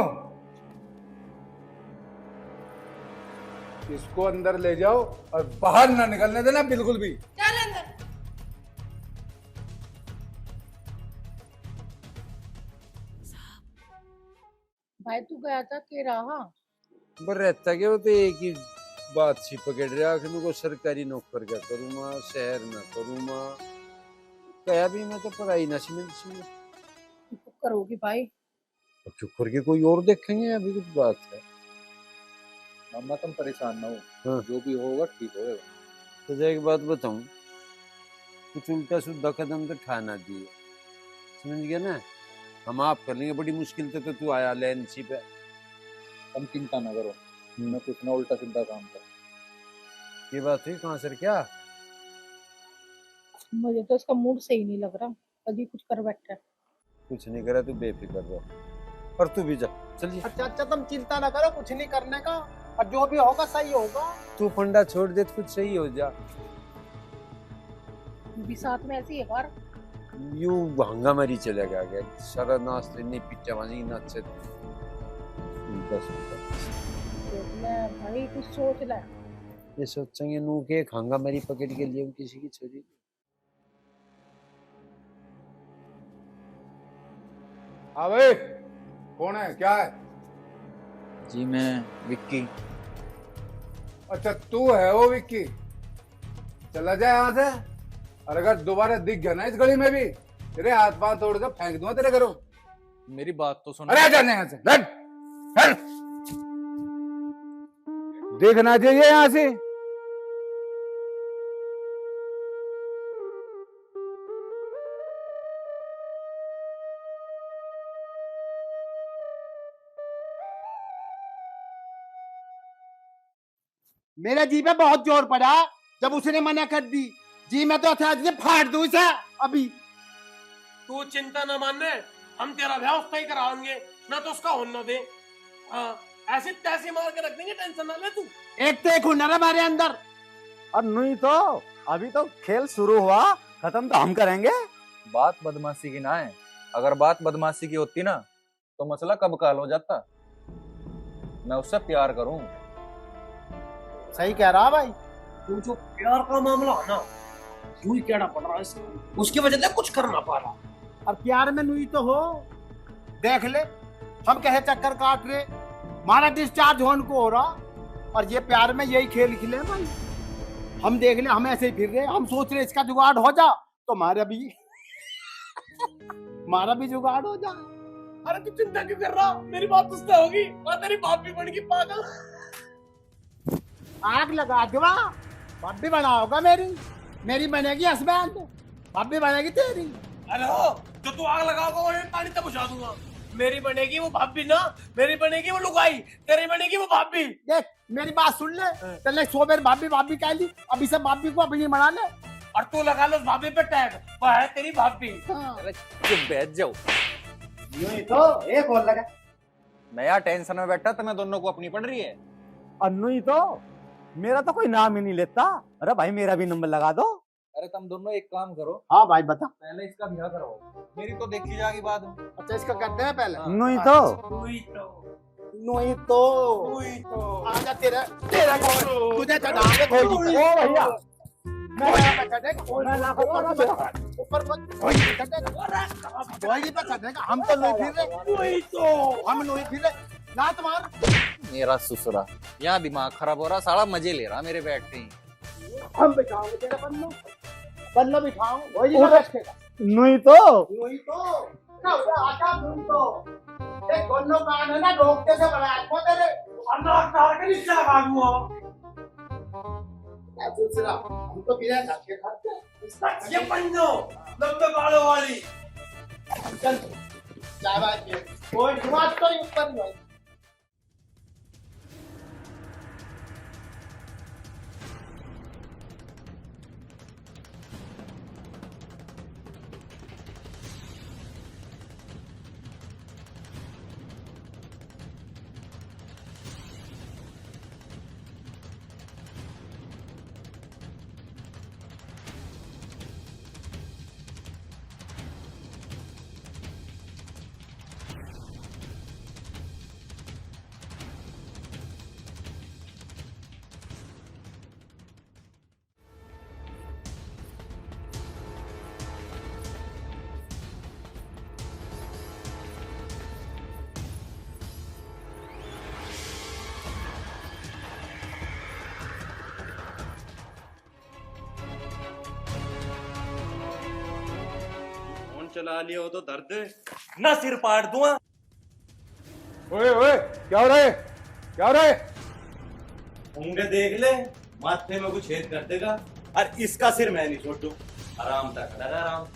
इसको अंदर ले जाओ और बाहर ना निकलने देना बिल्कुल भी। चल अंदर। भाई तू गया था के रहा? बर रहता क्या, वो तो एक ही बात सी पकड़ रहा कि को सरकारी नौकर क्या करूँगा, शहर में करूँगा। कहा भी मैं तो पढ़ाई ना समझ करोगी भाई? चुप करके कोई और देखेंगे, अभी कुछ बात है। मामा तुम परेशान ना हो, हाँ। जो भी होगा ठीक होगा। तो एक बात बताऊं, कुछ उल्टा सीधा कदम तो ठाना दिए, समझ गया ना? हम आप कर लेंगे, बड़ी मुश्किल तो तू आया लेन सी पे। तुम चिंता ना करो, मैं कुछ ना उल्टा सीधा काम कर। ये बात हुई कहाँ सर? क्या मुझे तो इसका मूड सही नहीं लग रहा, कभी कुछ कर बैठा है। कुछ नहीं करा, तू बेफिक्र रहो। और तू भी जा, चलिए। अच्छा अच्छा, तुम चिंता ना करो, कुछ नहीं करने का, और जो भी होगा सही होगा। तू फंडा छोड़ दे तो कुछ सही हो जा। भी साथ में ऐसी है बार। यूं हंगामारी चले गया सारा नाश्ते नहीं पिज्जा वाली ना अच्छे। बस भाई कुछ सोच ले। ये सोचेंगे नू के हंगामारी पकड़ के लिए किसी की छोरी। हाँ भाई, कौन है, क्या है? जी मैं विक्की। अच्छा तू है वो विक्की? चला जाए यहाँ से, और अगर दोबारा दिख गया ना इस गली में भी, तेरे हाथ पांव तोड़ के फेंक दूंगा तेरे घरों। मेरी बात तो सुन। अरे जाने यहाँ से, हट, हट। देखना चाहिए यहाँ से। मेरे जी पे बहुत जोर पड़ा जब उसने मना कर दी। जी मैं तो आज फाड़ दूं इसे अभी। तू चिंता न मानने, हम तेरा ब्याह उसका ही कराएंगे, ना तो उसका होने दे। ऐसे तैसे मार के रख देंगे, टेंशन ना ले तू। एक तो एक हुनर है हमारे अंदर। और नहीं तो अभी तो खेल शुरू हुआ, खत्म तो हम करेंगे। बात बदमाशी की ना है, अगर बात बदमाशी की होती ना तो मसला कब काल हो जाता। मैं उससे प्यार करूं। सही कह रहा भाई। तू जो प्यार का मामला है ना, यूं ही टेढ़ा पड़ रहा है इसका, उसकी वजह से कुछ कर ना पा रहा। और प्यार में नहीं तो हो, देख ले हम कैसे चक्कर काट रहे, हमारा डिस्चार्ज होने को हो रहा, और ये प्यार में यही खेल खेले भाई। हम देख ले, हम ऐसे ही फिर रहे, हम सोच रहे इसका जुगाड़ हो जा तो हमारा भी जुगाड़ हो जा। अरे तू चिंता क्यों कर रहा, मेरी बात उससे होगी और तेरी बाप भी बन गई पागल। आग लगा दूंगा, भाभी बना होगा मेरी बनेगी हस्बैंड, भाभी बनेगी तेरी। अरे हो, जो तू आग लगाओगा वो पानी तब बुझा दूंगा। मेरी बनेगी वो भाभी ना, मेरी बनेगी वो लुगाई, तेरी बनेगी वो भाभी। देख मेरी बात सुन ले, चल सो बेर भाभी कह ली, अभी से भाभी को अपनी बना ले, और तू लगा लो उस भाभी पे टैग, वो है तेरी भाभी। अरे चुप बैठ जाओ। यूं ही तो एक और लगा। मैं यार टेंशन में बैठा, तुम्हें दोनों को अपनी पड़ रही है। अन्नू ही तो, मेरा तो कोई नाम ही नहीं लेता। अरे भाई मेरा भी नंबर लगा दो। अरे तुम दोनों एक काम करो। हाँ भाई बता। पहले इसका ब्याह करो, मेरी तो देखी जाएगी बाद में। अच्छा इसका करते हैं पहले। नहीं तो आजा तेरा तुझे चढ़ाने खोजी। ओ भैया मैं चढ़ेगा ऊपर पे चढ़ेगा। हम तो नहीं फिर रहे, हम नहीं फिर रहे ना तुम्हारा। मेरा ससुरा यहाँ दिमाग खराब हो रहा, साला मजे ले रहा मेरे बैठते ही। हम बिठाओगे तेरा बन्नो बिठाओ, वही बैठेगा। नहीं तो आटा नहीं तो एक बन्नो कान है ना, रोकते से बड़ा को तेरे अन्ना कार के नीचे लगा दूंगा। दूसरा हम तो बिना धक्के खाते ये पंजो लंबे बालों वाली। चल क्या बात है, कोई बात तो ऊपर नहीं। चला लिया हो तो दर्द ना सिर पाड़ दूंगा। ओए ओए क्या हो रहा है, क्या हो रहा है? होंगे देख ले, माथे में कुछ छेद कर देगा, और इसका सिर मैं नहीं छोड़ू। आराम तक आराम।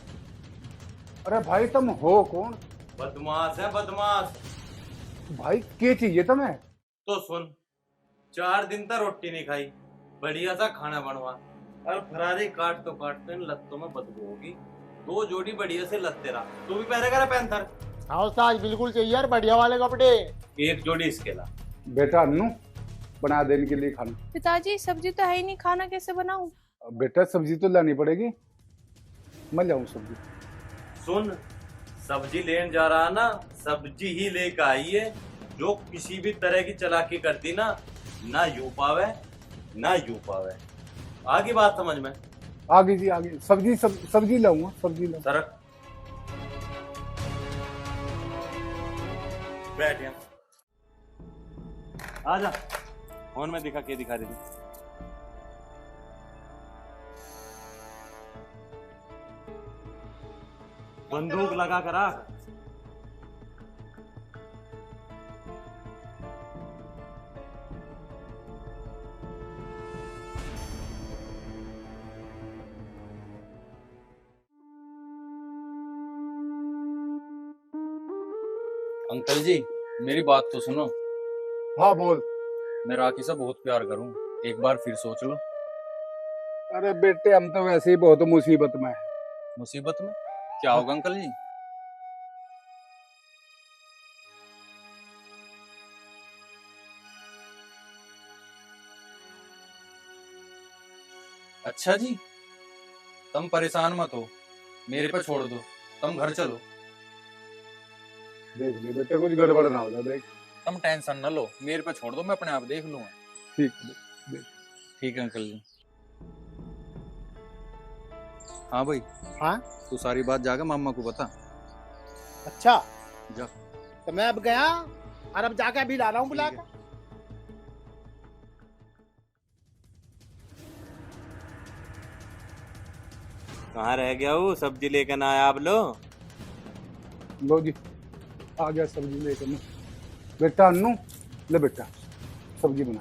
अरे भाई तुम हो कौन? बदमाश है बदमाश। भाई क्या चाहिए तुम्हें? तो सुन, 4 दिन तक रोटी नहीं खाई, बढ़िया सा खाना बनवा, और फरारी काट तो इन लत्तों में बदबू होगी। 2 जोड़ी बढ़िया से लत्ते रहा, तू भी पहनेगा ना पैंथर? हाँ उस्ताद बिल्कुल चाहिए यार, बढ़िया वाले कपड़े। 1 जोड़ी इसके ला। बेटा अन्नू बना देने के लिए खाना। पिताजी सब्जी तो है ही नहीं, खाना कैसे बनाऊं? बेटा सब्जी तो लानी पड़ेगी, मैं लाऊं सब्जी? सुन, सब्जी लेने जा रहा ना, सब्जी ही लेकर आई है। जो किसी भी तरह की चालाकी करती ना यूं पावे ना यूं पावे। आगे बात समझ में? आगे जी आगे। सब्जी लाऊंगा, सब्जी लाऊं। सरक बैठ यहाँ। आजा, फोन में दिखा रही थी। बंदूक लगा कर रख। अंकल जी मेरी बात तो सुनो। हाँ बोल। मैं राखी से बहुत प्यार करूं, एक बार फिर सोच लो। अरे बेटे हम तो वैसे ही बहुत मुसीबत में है। मुसीबत में क्या होगा अंकल जी? अच्छा जी, तुम परेशान मत हो, मेरे पे छोड़ दो, तुम घर चलो। देख ले बेटे कुछ गड़बड़ ना हो जाए। देख तुम टेंशन न लो, मेरे पे छोड़ दो, मैं अपने आप देख लूंगा। ठीक है अंकल जी। हाँ भाई। हाँ तू सारी बात जाकर मामा को बता। अच्छा जा। तो मैं अब गया और अब जाके अभी ला रहा हूँ बुला कर। कहाँ रह गया वो? सब्जी लेकर ना आया आप लो जी आ गया सब्जी लेकर ना। बेटा अन्नू ले बेटा सब्जी बना।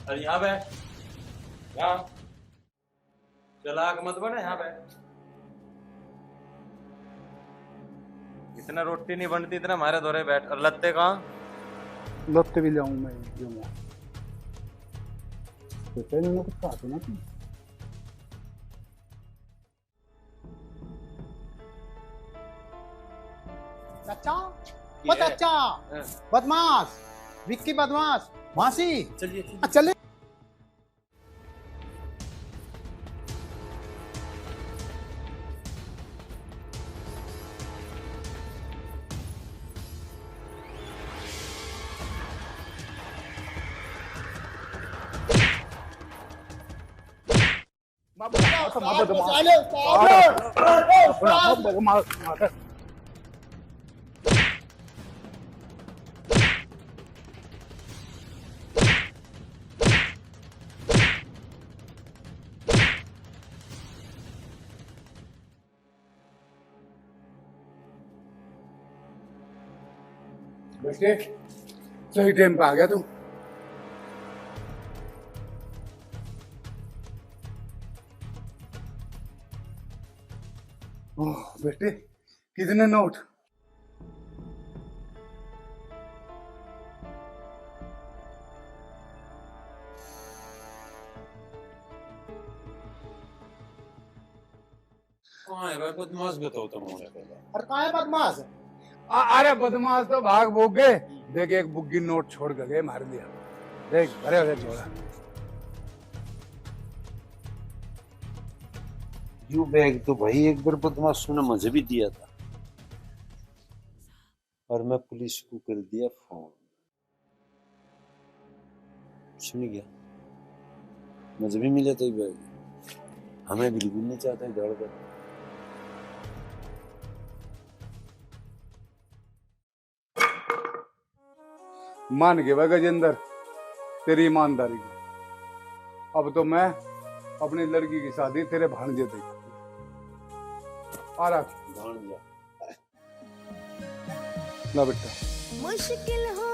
अरे यहाँ बैठ, यहाँ चलाक मत बने, यहाँ बैठ। इतना रोटी नहीं बनती, इतना हमारे दौरे बैठ। और लत्ते कहाँ? लत्ते भी लाऊं मैं जाऊंगा। बेटा इन्होंने कुछ कहा तो ना तुम? चाचा ओ चाचा बदमाश, विक्की बदमाश, मासी चलिए चले। बेटे सही टाइम पे आ गया तू। ओह बेटे कितने नोट? बदमाश बताओ तुम। और कहाँ है बदमाश? अरे बदमाश तो भाग भूग गए। देख एक बुग्गी नोट छोड़ कर गए, मार दिया। देख भरे भरे छोड़ा। यू बैग तो भाई एक बार बदमाशों ने मुझे भी दिया था और मैं पुलिस को कर दिया फोन। सुन गया मुझे भी मिला था ये बैग। हमें बिल्कुल नहीं चाहता दौड़ कर। मान गए भाई गजेंद्र तेरी ईमानदारी की। अब तो मैं अपनी लड़की की शादी तेरे भांजे से आ रहा। भांजा ला बेटा। मुश्किल हो